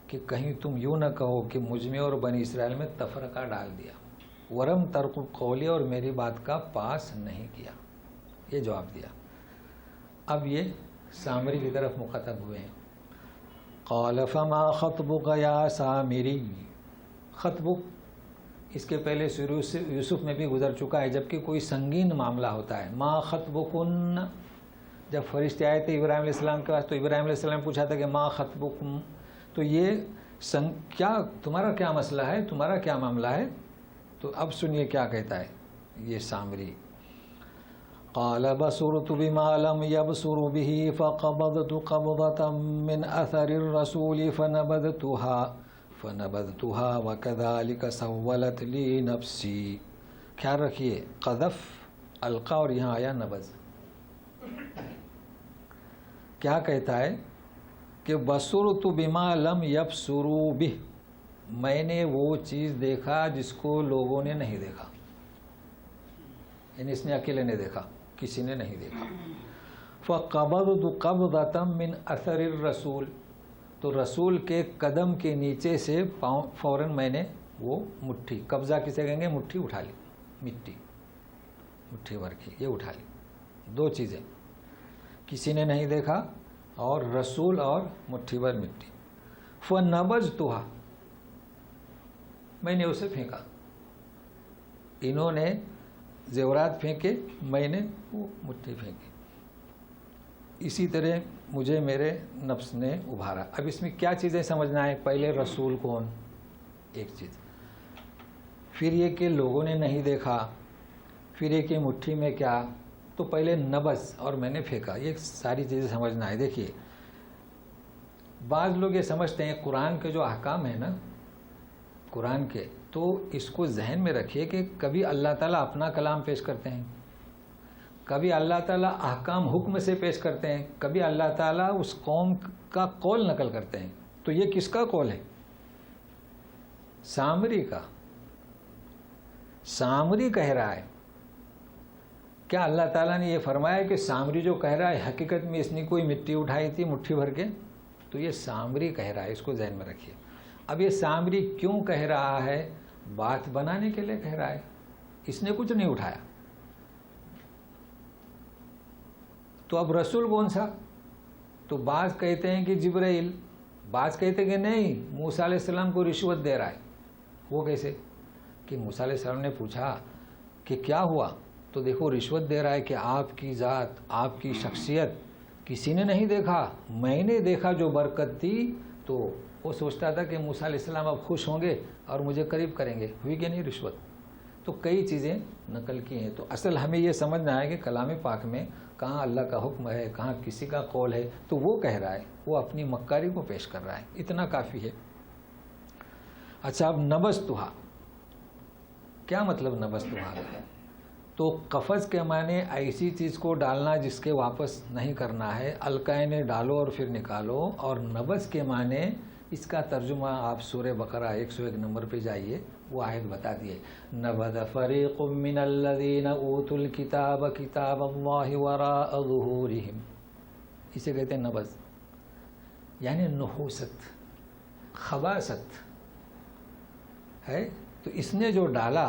کہ کہیں تم یوں نہ کہو کہ مجھ میں اور بنی اسرائیل میں تفرقہ ڈال دیا. ورم ترقب قولی، اور میری بات کا پاس نہیں کیا. یہ جواب دیا. اب یہ سامری کی طرف مخاطب ہوئے ہیں. قال فما خطبک یا سامری. خطبک اس کے پہلے شروع سے یوسف میں بھی گزر چکا ہے. جبکہ کوئی سنگین معاملہ ہوتا ہے ما خطبکن. جب فرشتے آئے تھے ابراہیم علیہ السلام کے پاس تو ابراہیم علیہ السلام نے پوچھا تھا کہ ما خطبکم، تو یہ کیا تمہارا کیا مسئلہ ہے، تمہارا کیا معاملہ ہے؟ تو اب سنیے کیا کہتا ہے یہ سامری. قال بصرت بما لم يبصروا به فقبضت قبضة من اثر الرسول فنبذتها وكذلك سولت لي نفسي. خیال رکھیے قذف القا اور یہاں آیا نبذ. کیا کہتا ہے کہ بصرت بما لم يبصروا به، میں نے وہ چیز دیکھا جس کو لوگوں نے نہیں دیکھا. یعنی اس نے اکیلے نے دیکھا، کسی نے نہیں دیکھا. فقبضت قبضة من اثر الرسول، تو رسول کے قدم کے نیچے سے فوراً میں نے وہ مٹھی، قبضہ کسے کہیں گے، مٹھی اٹھا لی. مٹھی بھر کی یہ اٹھا لی. دو چیزیں، کسی نے نہیں دیکھا اور رسول اور مٹھی بھر مٹی. فنبذتها، میں نے اسے پھینکا. انہوں نے زیورات پھینکے، میں نے وہ مٹھی پھینکی. اسی طرح مجھے میرے نفس نے ابھارا. اب اس میں کیا چیزیں سمجھنا ہے؟ پہلے رسول کون، ایک چیز، پھر یہ کہ لوگوں نے نہیں دیکھا، پھر یہ کہ مٹھی میں کیا. تو پہلے نبض اور میں نے پھینکا، یہ ساری چیزیں سمجھنا ہے. دیکھیے بعض لوگ یہ سمجھتے ہیں قرآن کے جو احکام ہیں نا، قرآن کے، تو اس کو ذہن میں رکھیے کہ کبھی اللہ تعالیٰ اپنا کلام پیش کرتے ہیں، کبھی اللہ تعالیٰ احکام حکم سے پیش کرتے ہیں، کبھی اللہ تعالیٰ اس قوم کا قول نقل کرتے ہیں. تو یہ کس کا قول ہے؟ سامری کا. سامری کہہ رہا ہے. کیا اللہ تعالیٰ نے یہ فرمایا کہ سامری جو کہہ رہا ہے حقیقت میں اس نے کوئی مٹی اٹھائی تھی مٹھی بھر کے؟ تو یہ سامری کہہ رہا ہے، اس کو ذہن میں رکھیے. اب یہ سامری کیوں کہہ رہا ہے؟ بات بنانے کے لیے کہہ رہا ہے، اس نے کچھ نہیں اٹھایا. تو اب رسول کون سا؟ تو بعض کہتے ہیں کہ جبرائیل، بعض کہتے ہیں کہ نہیں موسیٰ علیہ السلام کو رشوت دے رہا ہے. وہ کیسے؟ کہ موسیٰ علیہ السلام نے پوچھا کہ کیا ہوا، تو دیکھو رشوت دے رہا ہے کہ آپ کی ذات، آپ کی شخصیت کسی نے نہیں دیکھا، میں نے دیکھا جو برکت تھی، تو وہ سوچتا تھا کہ موسیٰ علیہ السلام اب خوش ہوں گے اور مجھے قریب کریں گے، ہوئی کہ نہیں رشوت؟ تو کئی چیزیں نقل کی ہیں. تو اصل ہمیں یہ سمجھنا ہے کہ کلام پاک میں کہاں اللہ کا حکم ہے، کہاں کسی کا قول ہے. تو وہ کہہ رہا ہے، وہ اپنی مکاری کو پیش کر رہا ہے، اتنا کافی ہے. اچھا، اب نبذتھا، کیا مطلب نبذتھا؟ تو قفز کے معنی ایسی چیز کو ڈالنا جس کے واپس نہیں کرنا ہے، القائے ڈالو اور پھر نکالو. اور نبذ کے معنی اس کا ترجمہ آپ سورہ بقرہ 101 نمبر پہ جائیے، وہ آیت بتا دیے. نبذ فریق من الذین اوتوا الکتاب کتاب اللہ وراء ظہورہم، اسے کہتے ہیں نبذ، یعنی نحوست، خباثت ہے. تو اس نے جو ڈالا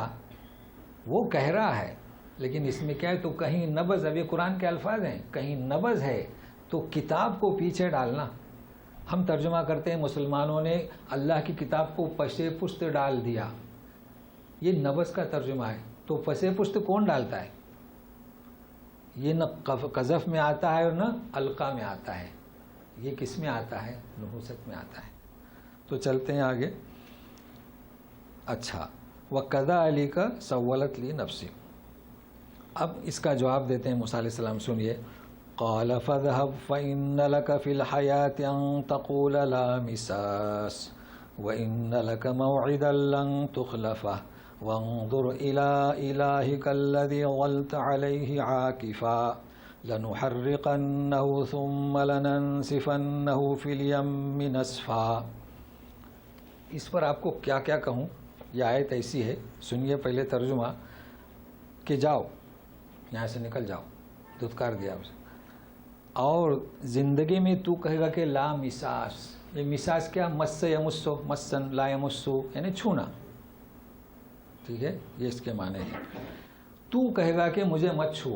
وہ کہہ رہا ہے، لیکن اس میں کیا ہے؟ تو کہیں نبذ، اب یہ قرآن کے الفاظ ہیں، کہیں نبذ ہے تو کتاب کو پیچھے ڈالنا. ہم ترجمہ کرتے ہیں مسلمانوں نے اللہ کی کتاب کو پسے پشت ڈال دیا، یہ نبذ کا ترجمہ ہے. تو پسے پشت کون ڈالتا ہے؟ یہ نہ قذف میں آتا ہے اور نہ القا میں آتا ہے، یہ کس میں آتا ہے؟ نحوست میں آتا ہے. تو چلتے ہیں آگے. اچھا، وَكَذَلِكَ سَوَّلَتْ لِي نَفْسِي، اب اس کا جواب دیتے ہیں موسیٰ علیہ السلام. سنیے. قَالَ فَاذْهَبْ فَإِنَّ لَكَ فِي الْحَيَاةِ أَن تَقُولَ لَا مِسَاسَ وَإِنَّ لَكَ مَوْعِدًا لَّن تُخْلَفَهُ وَانظُرْ إِلَىٰ إِلَٰهِكَ الَّذِي ظَلْتَ عَلَيْهِ عَاكِفًا لَّنُحَرِّقَنَّهُ ثُمَّ لَنَنسِفَنَّهُ فِي الْيَمِّ نَسْفًا. اس پر آپ کو کیا کیا کہوں، یہ آیت ایسی ہے. سنیے پہلے ترجمہ کہ جاؤ یہاں سے، نکل جاؤ، دھتکار دیا اسے. اور زندگی میں تو کہے گا کہ لا مساس. یہ مساس کیا؟ مس یمسو، مسن لا یمسو، یعنی چھونا. ٹھیک ہے، یہ اس کے معنی ہے. تو کہے گا کہ مجھے مت چھو.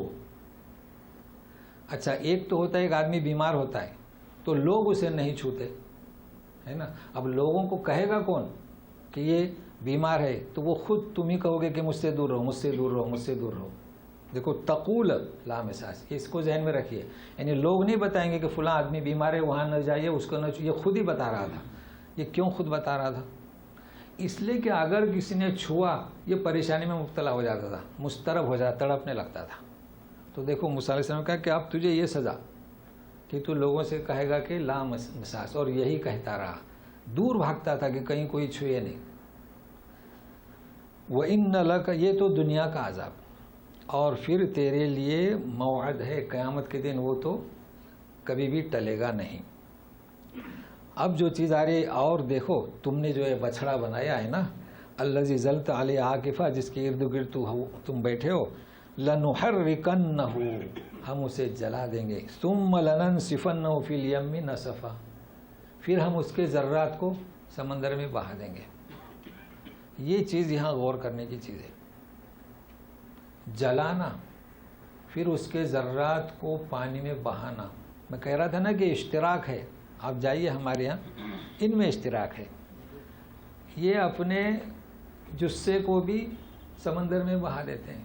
اچھا، ایک تو ہوتا ہے ایک آدمی بیمار ہوتا ہے تو لوگ اسے نہیں چھوتے، ہے نا. اب لوگوں کو کہے گا کون کہ یہ بیمار ہے؟ تو وہ خود تم ہی کہو گے کہ مجھ سے دور رہو، مجھ سے دور رہو، مجھ سے دور رہو. دیکھو، تقول لا مساس، اس کو ذہن میں رکھیے. یعنی لوگ نہیں بتائیں گے کہ فلاں آدمی بیمار ہے، وہاں نہ جائیے، اس کو نہ چھوئیے. یہ خود ہی بتا رہا تھا. یہ کیوں خود بتا رہا تھا؟ اس لیے کہ اگر کسی نے چھوا یہ پریشانی میں مبتلا ہو جاتا تھا، مضطرب ہو جاتا، تڑپنے لگتا تھا. تو دیکھو موسیٰ علیہ السلام نے کہا کہ اب تجھے یہ سزا کہ تو لوگوں سے کہے گا کہ لا مساس، اور یہی کہتا رہا، دور بھاگتا تھا کہ کہیں کوئی چھوئے نہیں. وَإِنَّ لَكَ، یہ تو دنیا کا عذاب، اور پھر تیرے لیے موعد ہے قیامت کے دن، وہ تو کبھی بھی ٹلے گا نہیں. اب جو چیز آ رہی ہے، اور دیکھو تم نے جو ہے بچھڑا بنایا ہے نا، الذی ظلت علیہ عاکفہ، جس کے ارد گرد تم بیٹھے ہو، لنحرکنہ، ہم اسے جلا دیں گے. ثم لننسفنہ فی الیم نسفا، پھر ہم اس کے ذرات کو سمندر میں بہا دیں گے. یہ چیز یہاں غور کرنے کی چیز ہے. جلانا، پھر اس کے ذرات کو پانی میں بہانا. میں کہہ رہا تھا نا کہ اشتراک ہے. آپ جائیے ہمارے یہاں، ان میں اشتراک ہے. یہ اپنے جثے کو بھی سمندر میں بہا دیتے ہیں،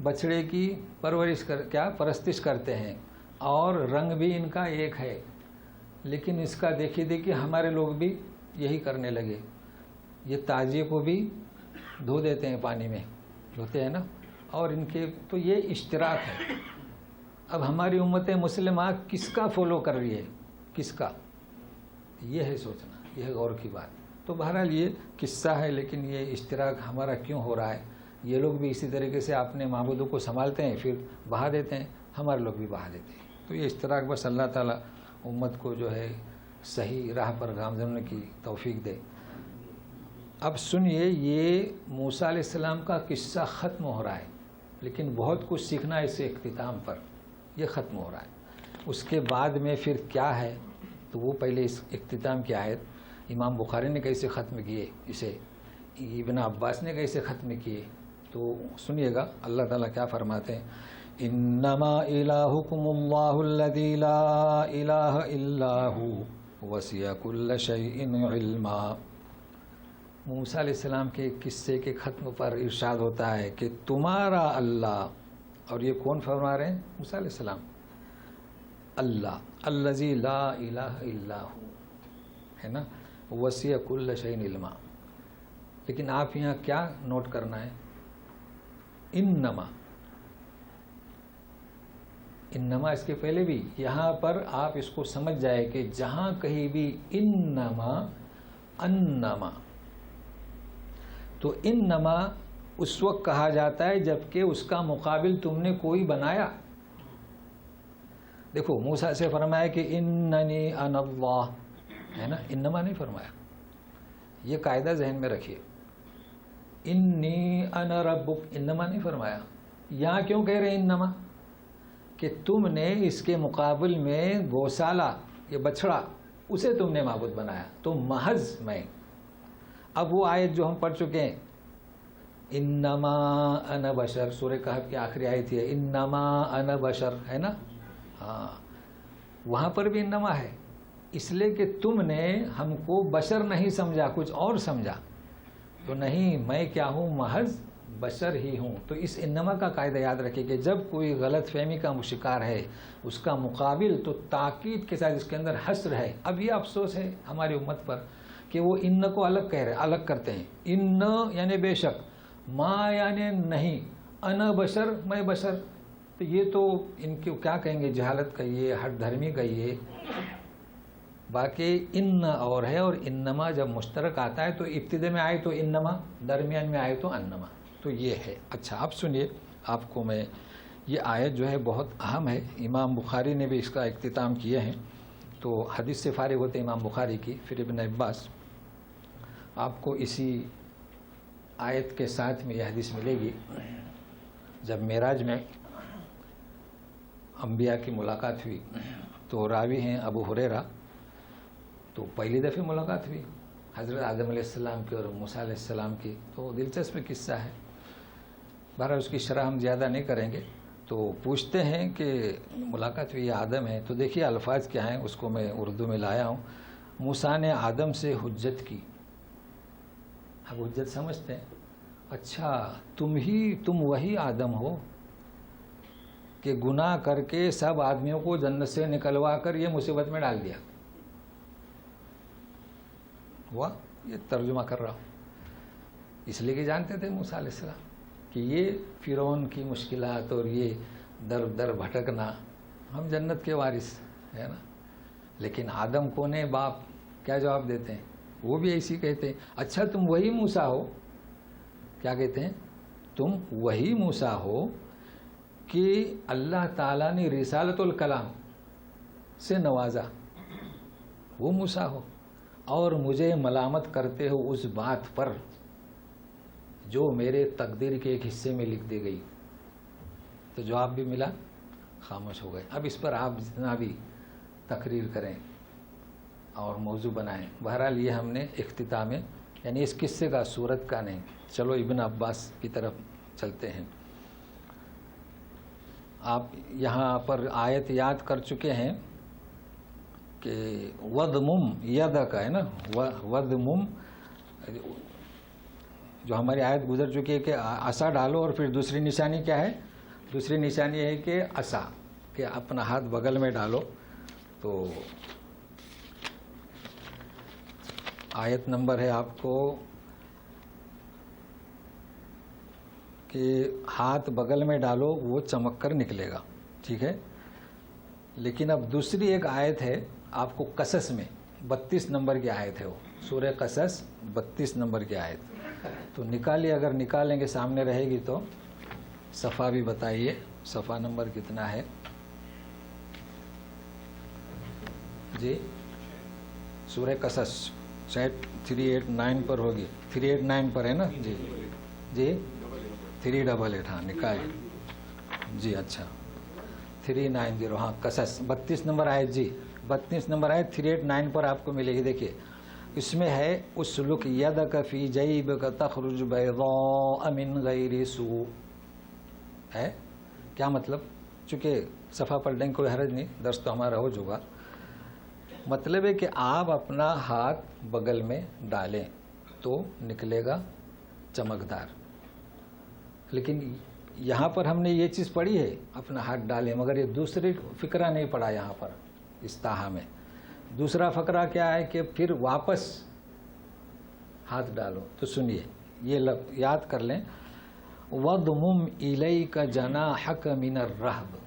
بچڑے کی پرستش کرتے ہیں، اور رنگ بھی ان کا ایک ہے. لیکن اس کا دیکھیے ہمارے لوگ بھی یہی کرنے لگے. یہ تاجے کو بھی دھو دیتے ہیں، پانی میں دھوتے ہیں نا، اور ان کے تو یہ اشتراک ہے. اب ہماری امت مسلمہ کس کا فالو کر رہی ہے، کس کا؟ یہ ہے سوچنا، یہ ہے غور کی بات. تو بہرحال یہ قصہ ہے، لیکن یہ اشتراک ہمارا کیوں ہو رہا ہے؟ یہ لوگ بھی اسی طریقے سے اپنے معبودوں کو سنبھالتے ہیں، پھر بہا دیتے ہیں، ہمارے لوگ بھی بہا دیتے ہیں. تو یہ اشتراک بس اللہ تعالیٰ امت کو جو ہے صحیح راہ پر گامزن کی توفیق دے. اب سنیے، یہ موسیٰ علیہ السلام کا قصہ ختم ہو رہا ہے، لیکن بہت کچھ سیکھنا ہے اس اختتام پر. یہ ختم ہو رہا ہے. اس کے بعد میں پھر کیا ہے؟ تو وہ پہلے اس اختتام کی آیت امام بخاری نے کیسے ختم کیے، اسے ابن عباس نے کیسے ختم کیے، تو سنیے گا اللہ تعالیٰ کیا فرماتے ہیں. انما الہکم اللہ الذی لا الہ الا ھو وسع کل شیء علما. موسیٰ علیہ السلام کے قصے کے ختم پر ارشاد ہوتا ہے کہ تمہارا اللہ، اور یہ کون فرما رہے ہیں؟ موسیٰ علیہ السلام. اللہ الذی لا الہ الا ھو، ہے نا. وسیع کل شیء علما. لیکن آپ یہاں کیا نوٹ کرنا ہے؟ انما. انما اس کے پہلے بھی یہاں پر آپ اس کو سمجھ جائے کہ جہاں کہیں بھی انما انما، تو انما اس وقت کہا جاتا ہے جبکہ اس کا مقابل تم نے کوئی بنایا. دیکھو موسیٰ سے فرمایا کہ اننی انا اللہ، ہے نا، انما نہیں فرمایا. یہ قاعدہ ذہن میں رکھیے. انی انا ربک، انما نہیں فرمایا. یہاں کیوں کہہ رہے ہیں انما؟ کہ تم نے اس کے مقابل میں گوسالہ، یہ بچڑا، اسے تم نے معبود بنایا، تو محض میں. اب وہ آیت جو ہم پڑھ چکے ہیں، انما انا بشر، سورہ کہف کی آخری آیت ہے انما انا بشر، ہے نا. ہاں، وہاں پر بھی انما ہے، اس لیے کہ تم نے ہم کو بشر نہیں سمجھا، کچھ اور سمجھا. تو نہیں، میں کیا ہوں؟ محض بشر ہی ہوں. تو اس انما کا قاعدہ یاد رکھیں کہ جب کوئی غلط فہمی کا شکار ہے، اس کا مقابل تو تاکید کے ساتھ اس کے اندر حصر ہے. اب یہ افسوس ہے ہماری امت پر کہ وہ ان کو الگ کرتے ہیں. ان یعنی بے شک، ما یعنی نہیں، انا بشر، میں بشر. تو یہ تو ان کو کیا کہیں گے؟ جہالت کہیے، ہٹ دھرمی کہیے. باقی ان اور ہے، اور انما جب مشترک آتا ہے تو ابتدے میں آئے تو انما، درمیان میں آئے تو انما. تو یہ ہے. اچھا اب سنیے، آپ کو میں یہ آیت جو ہے بہت اہم ہے. امام بخاری نے بھی اس کا اختتام کیے ہیں. تو حدیث سے فارغ ہوتے امام بخاری کی، پھر ابن عباس. آپ کو اسی آیت کے ساتھ میں یہ حدیث ملے گی. جب معراج میں انبیاء کی ملاقات ہوئی تو راوی ہیں ابو ہریرہ. تو پہلی دفعہ ملاقات ہوئی حضرت آدم علیہ السلام کی اور موسیٰ علیہ السلام کی. تو دلچسپ قصہ ہے. بہرحال اس کی شرح ہم زیادہ نہیں کریں گے. تو پوچھتے ہیں کہ ملاقات ہوئی آدم ہے، تو دیکھیے الفاظ کیا ہیں، اس کو میں اردو میں لایا ہوں. موسیٰ نے آدم سے حجت کی. اب حجت سمجھتے ہیں، اچھا تم وہی آدم ہو کہ گناہ کر کے سب آدمیوں کو جنت سے نکلوا کر یہ مصیبت میں ڈال دیا. ہوا، یہ ترجمہ کر رہا ہوں. اس لیے کہ جانتے تھے موسیٰ علیہ السلام کہ یہ فرعون کی مشکلات اور یہ در در بھٹکنا، ہم جنت کے وارث ہے نا. لیکن آدم کون ہے؟ باپ. کیا جواب دیتے ہیں؟ وہ بھی ایسی کہتے ہیں، اچھا تم وہی موسیٰ ہو. کیا کہتے ہیں؟ تم وہی موسیٰ ہو کہ اللہ تعالیٰ نے رسالت الکلام سے نوازا، وہ موسیٰ ہو، اور مجھے ملامت کرتے ہو اس بات پر جو میرے تقدیر کے ایک حصے میں لکھ دی گئی. تو جواب بھی ملا، خاموش ہو گئے. اب اس پر آپ جتنا بھی تقریر کریں اور موضوع بنائیں. بہرحال یہ ہم نے اختتام میں، یعنی اس قصے کا، صورت کا نہیں. چلو ابن عباس کی طرف چلتے ہیں. آپ یہاں پر آیت یاد کر چکے ہیں کہ وَضْمُمْ يَدَكَ ہے نا. وَضْمُمْ جو ہماری آیت گزر چکی ہے کہ عصا ڈالو، اور پھر دوسری نشانی کیا ہے؟ دوسری نشانی ہے کہ عصا، کہ اپنا ہاتھ بغل میں ڈالو. تو آیت نمبر ہے آپ کو کہ ہاتھ بغل میں ڈالو، وہ چمک کر نکلے گا. ٹھیک ہے. لیکن اب دوسری ایک آیت ہے آپ کو قصص میں، 32 نمبر کی آیت ہے، وہ سورہ قصص 32 نمبر کی آیت. تو نکالیے، اگر نکالیں گے سامنے رہے گی تو. صفحہ بھی بتائیے، صفحہ نمبر کتنا ہے جی؟ سورہ قصص شاید 389 پر ہوگی. 389 پر ہے نا جی؟ جی 388. ہاں نکالیے جی. اچھا 390. ہاں قصص 32 نمبر آیت جی. 32 نمبر آیت 389 پر آپ کو ملے گی. دیکھیے اس میں ہے اسلک یدک فی جیبک تخرج بیضاء من غیر سوء. ہے کیا مطلب؟ چونکہ صفحہ پڑھنے کی کوئی حرج نہیں، درس تو ہمارا ہو چکا. مطلب ہے کہ آپ اپنا ہاتھ بغل میں ڈالیں تو نکلے گا چمکدار. لیکن یہاں پر ہم نے یہ چیز پڑھی ہے اپنا ہاتھ ڈالیں، مگر یہ دوسری فقرہ نہیں پڑھا یہاں پر اس تاہا میں. دوسرا فقرہ کیا ہے کہ پھر واپس ہاتھ ڈالو. تو سنیے یہ لفظ یاد کر لیں. وَضْمُمْ إِلَيْكَ جَنَاحَكَ مِنَ الرَّهْبِ.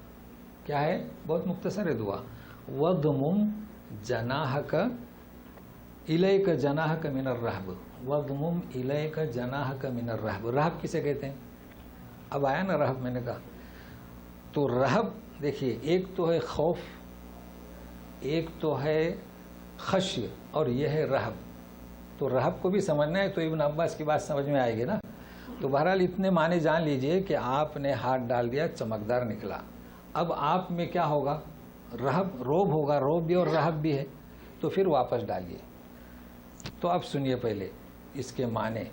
کیا ہے؟ بہت مختصر ہے دعا. وَضْمُمْ جَنَاحَكَ إِلَيْكَ جَنَاحَكَ مِنَ الرَّهْبِ. وَضْمُمْ إِلَيْكَ جَنَاحَكَ مِنَ الرَّهْبِ. رہب کسے کہتے ہیں؟ اب آیا نا رہب، میں نے کہا. تو رہب دیکھیے، ایک تو ہے خوف، ایک تو ہے خشیہ، اور یہ ہے رہب. تو رہب کو بھی سمجھنا ہے تو ابن عباس کی بات سمجھ میں آئے گی نا. تو بہرحال اتنے معنی جان لیجئے کہ آپ نے ہاتھ ڈال دیا، چمکدار نکلا. اب آپ میں کیا ہوگا؟ رہب، روب ہوگا. روب بھی اور رہب بھی ہے. تو پھر واپس ڈالیے. تو اب سنیے پہلے اس کے معنی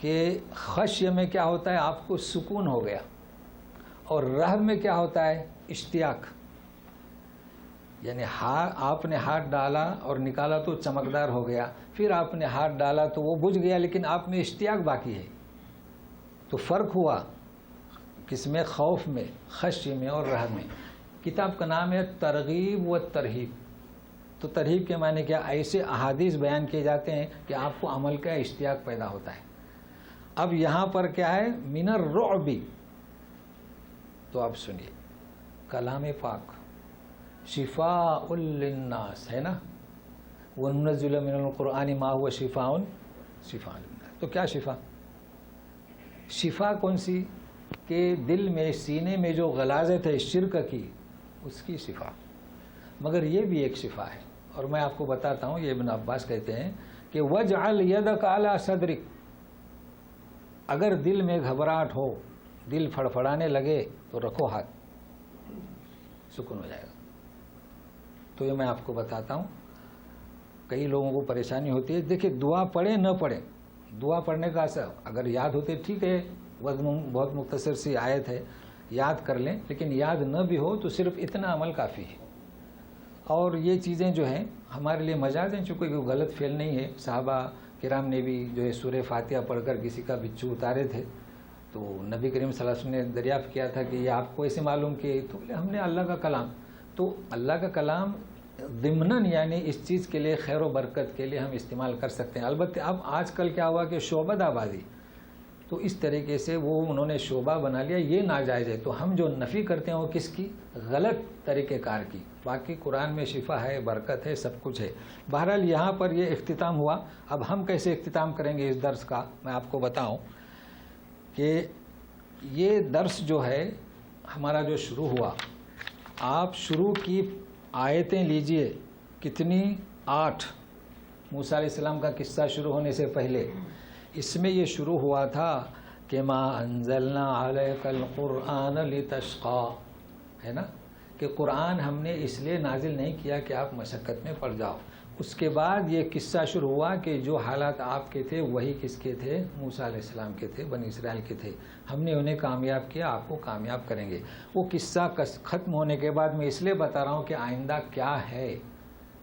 کہ خشیہ میں کیا ہوتا ہے؟ آپ کو سکون ہو گیا. اور رہب میں کیا ہوتا ہے؟ اشتیاق. یعنی آپ نے ہاتھ ڈالا اور نکالا تو چمکدار ہو گیا، پھر آپ نے ہاتھ ڈالا تو وہ بجھ گیا، لیکن آپ میں اشتیاق باقی ہے. تو فرق ہوا کس میں؟ خوف میں، خشیہ میں اور رہب میں. کتاب کا نام ہے ترغیب و ترہیب. تو ترہیب کے معنی کیا؟ ایسے احادیث بیان کیے جاتے ہیں کہ آپ کو عمل کا اشتیاق پیدا ہوتا ہے. اب یہاں پر کیا ہے؟ من الرعب. تو آپ سنیے، کلام پاک شفاء للناس ہے نا. وَنُنَزِّلُ مِنَ الْقُرْآنِ مَا هُوَ شِفاء للناس. تو کیا شفا؟ شفا کون سی؟ کہ دل میں، سینے میں جو غلاظت ہے شرک کی، اس کی شفا. مگر یہ بھی ایک شفا ہے، اور میں آپ کو بتاتا ہوں. یہ ابن عباس کہتے ہیں کہ وَاجْعَلْ يَدَكَ عَلَى صَدْرِكَ. اگر دل میں گھبراہٹ ہو، دل پھڑپھڑانے لگے، تو رکھو ہاتھ، سکون ہو جائے گا. تو یہ میں آپ کو بتاتا ہوں. کئی لوگوں کو پریشانی ہوتی ہے. دیکھیں، دعا پڑھیں نہ پڑھیں، دعا پڑھنے کا اثر اگر یاد ہوتے ٹھیک ہے، بہت مختصر سی آیت ہے، یاد کر لیں. لیکن یاد نہ بھی ہو تو صرف اتنا عمل کافی ہے. اور یہ چیزیں جو ہیں ہمارے لیے مجاز ہیں، چونکہ کوئی غلط فعل نہیں ہے. صحابہ کرام نے بھی جو ہے سورہ فاتحہ پڑھ کر کسی کا بچھو اتارے تھے. تو نبی کریم صلی اللہ علیہ وسلم نے دریافت کیا تھا کہ یہ آپ کو ایسے معلوم کہ، تو بولے ہم نے اللہ کا کلام. تو اللہ کا کلام ضمناً یعنی اس چیز کے لیے، خیر و برکت کے لیے ہم استعمال کر سکتے ہیں. البتہ اب آج کل کیا ہوا کہ شعبہ آبادی، تو اس طریقے سے وہ انہوں نے شعبہ بنا لیا، یہ ناجائز ہے. تو ہم جو نفی کرتے ہیں وہ کس کی؟ غلط طریقہ کار کی. باقی قرآن میں شفا ہے، برکت ہے، سب کچھ ہے. بہرحال یہاں پر یہ اختتام ہوا. اب ہم کیسے اختتام کریں گے اس درس کا، میں آپ کو بتاؤں کہ یہ درس جو ہے ہمارا جو شروع ہوا، آپ شروع کی آیتیں لیجئے. کتنی؟ 8. موسیٰ علیہ السلام کا قصہ شروع ہونے سے پہلے اس میں یہ شروع ہوا تھا کہ ما انزلنا علیک القرآن لتشقا، ہے نا، کہ قرآن ہم نے اس لیے نازل نہیں کیا کہ آپ مشقت میں پڑ جاؤ. اس کے بعد یہ قصہ شروع ہوا کہ جو حالات آپ کے تھے وہی کس کے تھے؟ موسیٰ علیہ السلام کے تھے، بنی اسرائیل کے تھے. ہم نے انہیں کامیاب کیا، آپ کو کامیاب کریں گے. وہ قصہ ختم ہونے کے بعد میں اس لیے بتا رہا ہوں کہ آئندہ کیا ہے،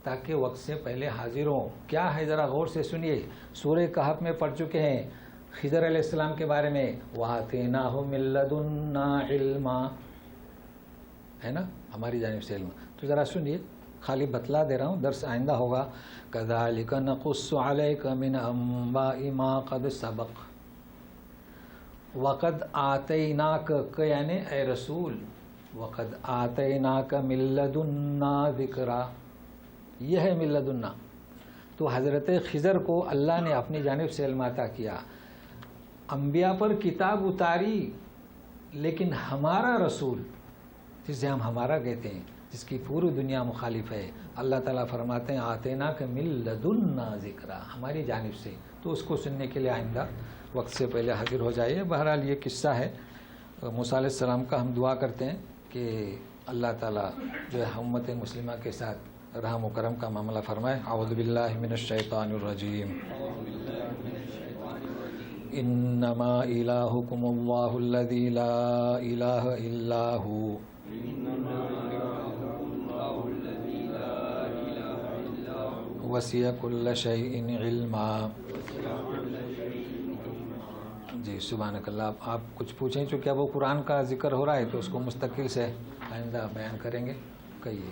تاکہ وقت سے پہلے حاضر ہوں. کیا ہے ذرا غور سے سنیے. سورہ کہف میں پڑھ چکے ہیں خضر علیہ السلام کے بارے میں، وَآتَيْنَاهُ مِن لَّدُنَّا عِلْمًا، ہے نا، ہماری جانب سے علم. تو ذرا سنیے، خالی بتلا دے رہا ہوں، درس آئندہ ہوگا. كَذَلِكَ نَقُصُّ عَلَيْكَ مِنْ أَنبَاءِ مَا قَدْ سَبَقَ وَقَدْ آتَيْنَاكَ، یعنی اے رسول، وَقَدْ آتَيْنَاكَ مِن لَّدُنَّا ذِكْرًا، یہ ہے من لدنا. تو حضرت خضر کو اللہ نے اپنی جانب سے علم عطا کیا. انبیاء پر کتاب اتاری، لیکن ہمارا رسول، جسے ہم ہمارا کہتے ہیں، جس کی پوری دنیا مخالف ہے، اللہ تعالیٰ فرماتے ہیں آتیناک من لدنا ذکرا، ہماری جانب سے. تو اس کو سننے کے لیے آئندہ وقت سے پہلے حاضر ہو جائیے. بہرحال یہ قصہ ہے موسیٰ علیہ السلام کا. ہم دعا کرتے ہیں کہ اللہ تعالیٰ جو ہے امت مسلمہ کے ساتھ رحم و کرم کا معاملہ فرمائے. اعوذ باللہ من الشیطان الرجیم. انما الہکم اللہ الذی لا الہ الا ھو وسع کل شیء علما. جی سبحانک اللہ. آپ کچھ پوچھیں چونکہ اب وہ قرآن کا ذکر ہو رہا ہے تو اس کو مستقل سے آئندہ بیان کریں گے. کہیے.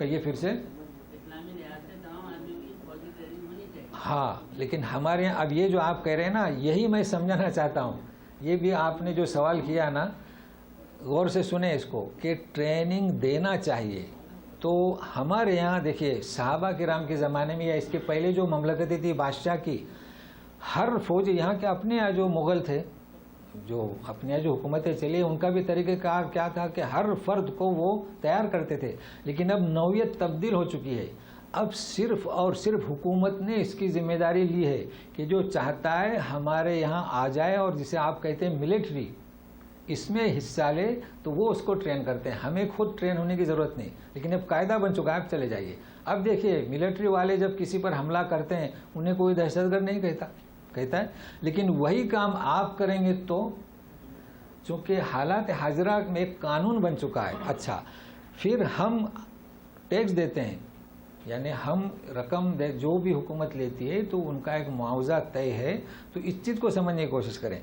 کہیے پھر سے. اسلامی لحاظ سے تمام آدمیوں کی فوجی ٹریننگ ہونی چاہیے. ہاں لیکن ہمارے یہاں اب یہ جو آپ کہہ رہے ہیں نا یہی میں سمجھانا چاہتا ہوں. یہ بھی آپ نے جو سوال کیا نا غور سے سنیں اس کو کہ ٹریننگ دینا چاہیے. تو ہمارے یہاں دیکھیے صحابہ کرام کے زمانے میں یا اس کے پہلے جو مملکتیں تھی بادشاہ کی, ہر فوج یہاں کے اپنے یہاں جو مغل تھے جو اپنے یہاں جو حکومتیں چلی ان کا بھی طریقہ کار کیا تھا کہ ہر فرد کو وہ تیار کرتے تھے. لیکن اب نوعیت تبدیل ہو چکی ہے. اب صرف اور صرف حکومت نے اس کی ذمہ داری لی ہے کہ جو چاہتا ہے ہمارے یہاں آ جائے اور جسے آپ کہتے ہیں ملٹری اس میں حصہ لے تو وہ اس کو ٹرین کرتے ہیں. ہمیں خود ٹرین ہونے کی ضرورت نہیں, لیکن اب قاعدہ بن چکا ہے, آپ چلے جائیے. اب دیکھیے ملٹری والے جب کسی پر حملہ کرتے ہیں انہیں کوئی دہشت گرد نہیں کہتا ہے, لیکن وہی کام آپ کریں گے تو چونکہ حالات حاضرہ میں ایک قانون بن چکا ہے. اچھا پھر ہم ٹیکس دیتے ہیں, یعنی ہم رقم جو بھی حکومت لیتی ہے تو ان کا ایک معاوضہ طے ہے. تو اس چیز کو سمجھنے کی کوشش کریں.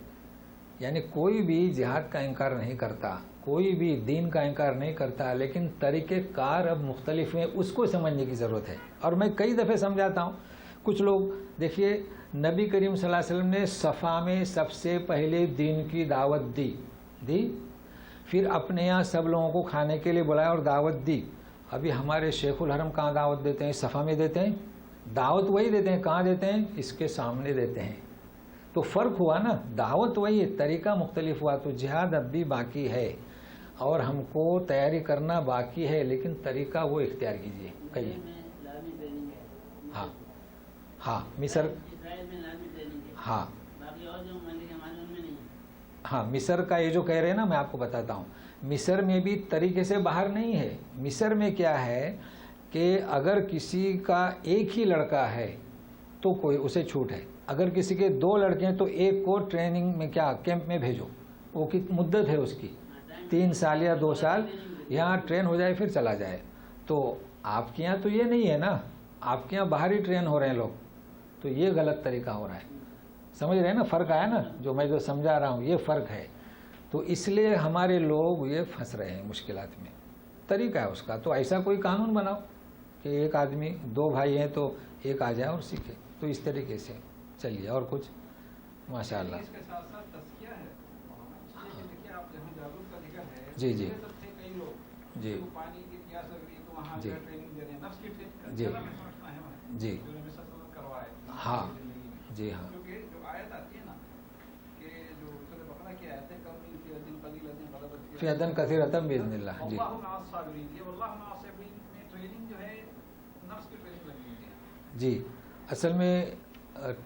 یعنی کوئی بھی جہاد کا انکار نہیں کرتا, کوئی بھی دین کا انکار نہیں کرتا, لیکن طریقہ کار اب مختلف ہیں, اس کو سمجھنے کی ضرورت ہے. اور میں کئی دفعے سمجھاتا ہوں. کچھ لوگ دیکھیے نبی کریم صلی اللہ علیہ وسلم نے صفا میں سب سے پہلے دین کی دعوت دی, پھر اپنے یہاں سب لوگوں کو کھانے کے لیے بلایا اور دعوت دی. ابھی ہمارے شیخ الحرم کہاں دعوت دیتے ہیں؟ صفا میں دیتے ہیں. دعوت وہی دیتے ہیں, کہاں دیتے ہیں؟ اس کے سامنے دیتے ہیں. تو فرق ہوا نا, دعوت وہی ہے, طریقہ مختلف ہوا. تو جہاد اب بھی باقی ہے اور ہم کو تیاری کرنا باقی ہے, لیکن طریقہ وہ اختیار کیجیے. کہیے. اسلامی ٹریننگ ہے. ہاں ہاں مصر, اسرائیل میں اسلامی ٹریننگ ہے. ہاں باقی اور جو ممالک ہمارے ان میں نہیں ہے. ہاں مصر کا یہ جو کہہ رہے ہیں نا میں آپ کو بتاتا ہوں. مصر میں بھی طریقے سے باہر نہیں ہے. مصر میں کیا ہے کہ اگر کسی کا ایک ہی لڑکا ہے تو کوئی اسے چھوٹ ہے. اگر کسی کے 2 لڑکے ہیں تو ایک کو ٹریننگ میں کیا کیمپ میں بھیجو. وہ کی مدت ہے اس کی 3 سال یا 2 سال, یہاں ٹرین ہو جائے پھر چلا جائے. تو آپ کے یہاں تو یہ نہیں ہے نا, آپ کے یہاں باہر ہی ٹرین ہو رہے ہیں لوگ. تو یہ غلط طریقہ ہو رہا ہے. سمجھ رہے ہیں نا فرق آیا نا, جو میں جو سمجھا رہا ہوں یہ فرق ہے. تو اس لیے ہمارے لوگ یہ پھنس رہے ہیں مشکلات میں. طریقہ ہے اس کا. تو ایسا کوئی قانون بناؤ کہ ایک آدمی 2 بھائی ہیں تو ایک آ جائے اور سیکھے. تو اس طریقے سے چلیے. اور کچھ؟ ماشاء اللہ. اس کے ساتھ ساتھ تزکیہ ہے. دیکھیے آپ جہاں جاگرک کا ذکر ہے, جی جی تھے کئی لوگ جی جو پانی کی پیاس لگ رہی ہے تو وہاں جی ٹریننگ دے رہے ہیں. نفس کی جی جی کروائے. ہاں جی ہاں کیونکہ جو آیت آتی ہے نا کہ جو سورہ بقرہ کی آیت ہے کم من فئۃ قلیلۃ غلبت فئۃ کثیرۃ باذن اللہ. جی واللہ مع الصابرین. یہ واللہ مع الصابرین میں ٹریننگ جو ہے نفس کی ٹریننگ لگی ہوئی ہے. جی اصل میں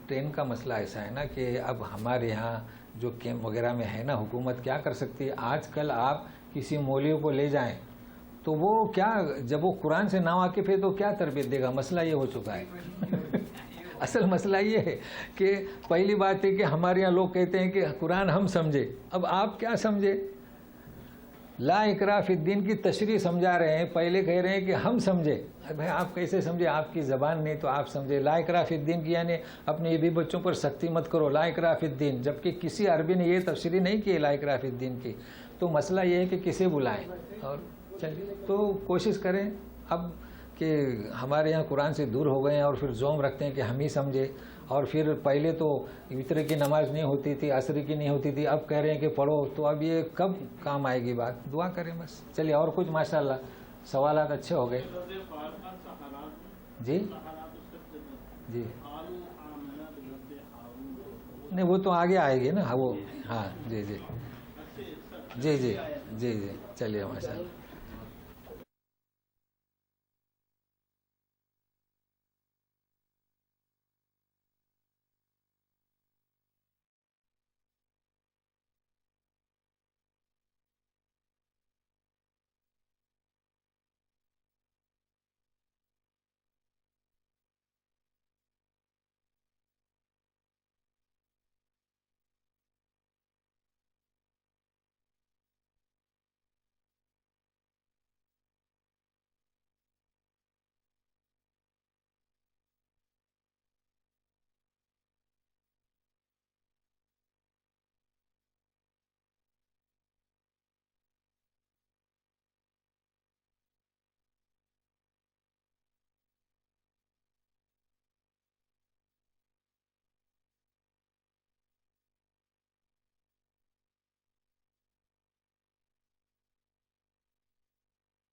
ٹرین کا مسئلہ ایسا ہے نا کہ اب ہمارے یہاں جو کیمپ وغیرہ میں ہے نا حکومت کیا کر سکتی ہے. آج کل آپ کسی مولوی کو لے جائیں تو وہ کیا, جب وہ قرآن سے ناواقف ہے تو کیا تربیت دے گا. مسئلہ یہ ہو چکا ہے. اصل مسئلہ یہ ہے کہ پہلی بات ہے کہ ہمارے یہاں لوگ کہتے ہیں کہ قرآن ہم سمجھے. اب آپ کیا سمجھے؟ لا اکراہ فی الدین کی تشریح سمجھا رہے ہیں, پہلے کہہ رہے ہیں کہ ہم سمجھے. بھائی آپ کیسے سمجھے؟ آپ کی زبان نہیں تو آپ سمجھے. لا اکراہ فی الدین کی یعنی اپنے یہ بھی بچوں پر سختی مت کرو. لا اکراہ فی الدین, جبکہ کسی عربی نے یہ تفسیری نہیں کی لا اکراہ فی الدین کی. تو مسئلہ یہ ہے کہ کسے بلائیں. اور چلیے تو کوشش کریں اب کہ ہمارے یہاں قرآن سے دور ہو گئے ہیں اور پھر زوم رکھتے ہیں کہ ہم ہی سمجھے. اور پھر پہلے تو وطر کی نماز نہیں ہوتی تھی, عصر کی نہیں ہوتی تھی, اب کہہ رہے ہیں کہ پڑھو. تو اب یہ کب کام آئے گی بات؟ دعا کریں بس. چلیے اور کچھ؟ ماشاءاللہ سوالات اچھے ہو گئے. جی جی نہیں وہ تو آگے آئے گی نا وہ. ہاں جی جی جی جی جی جی چلیے ماشاءاللہ.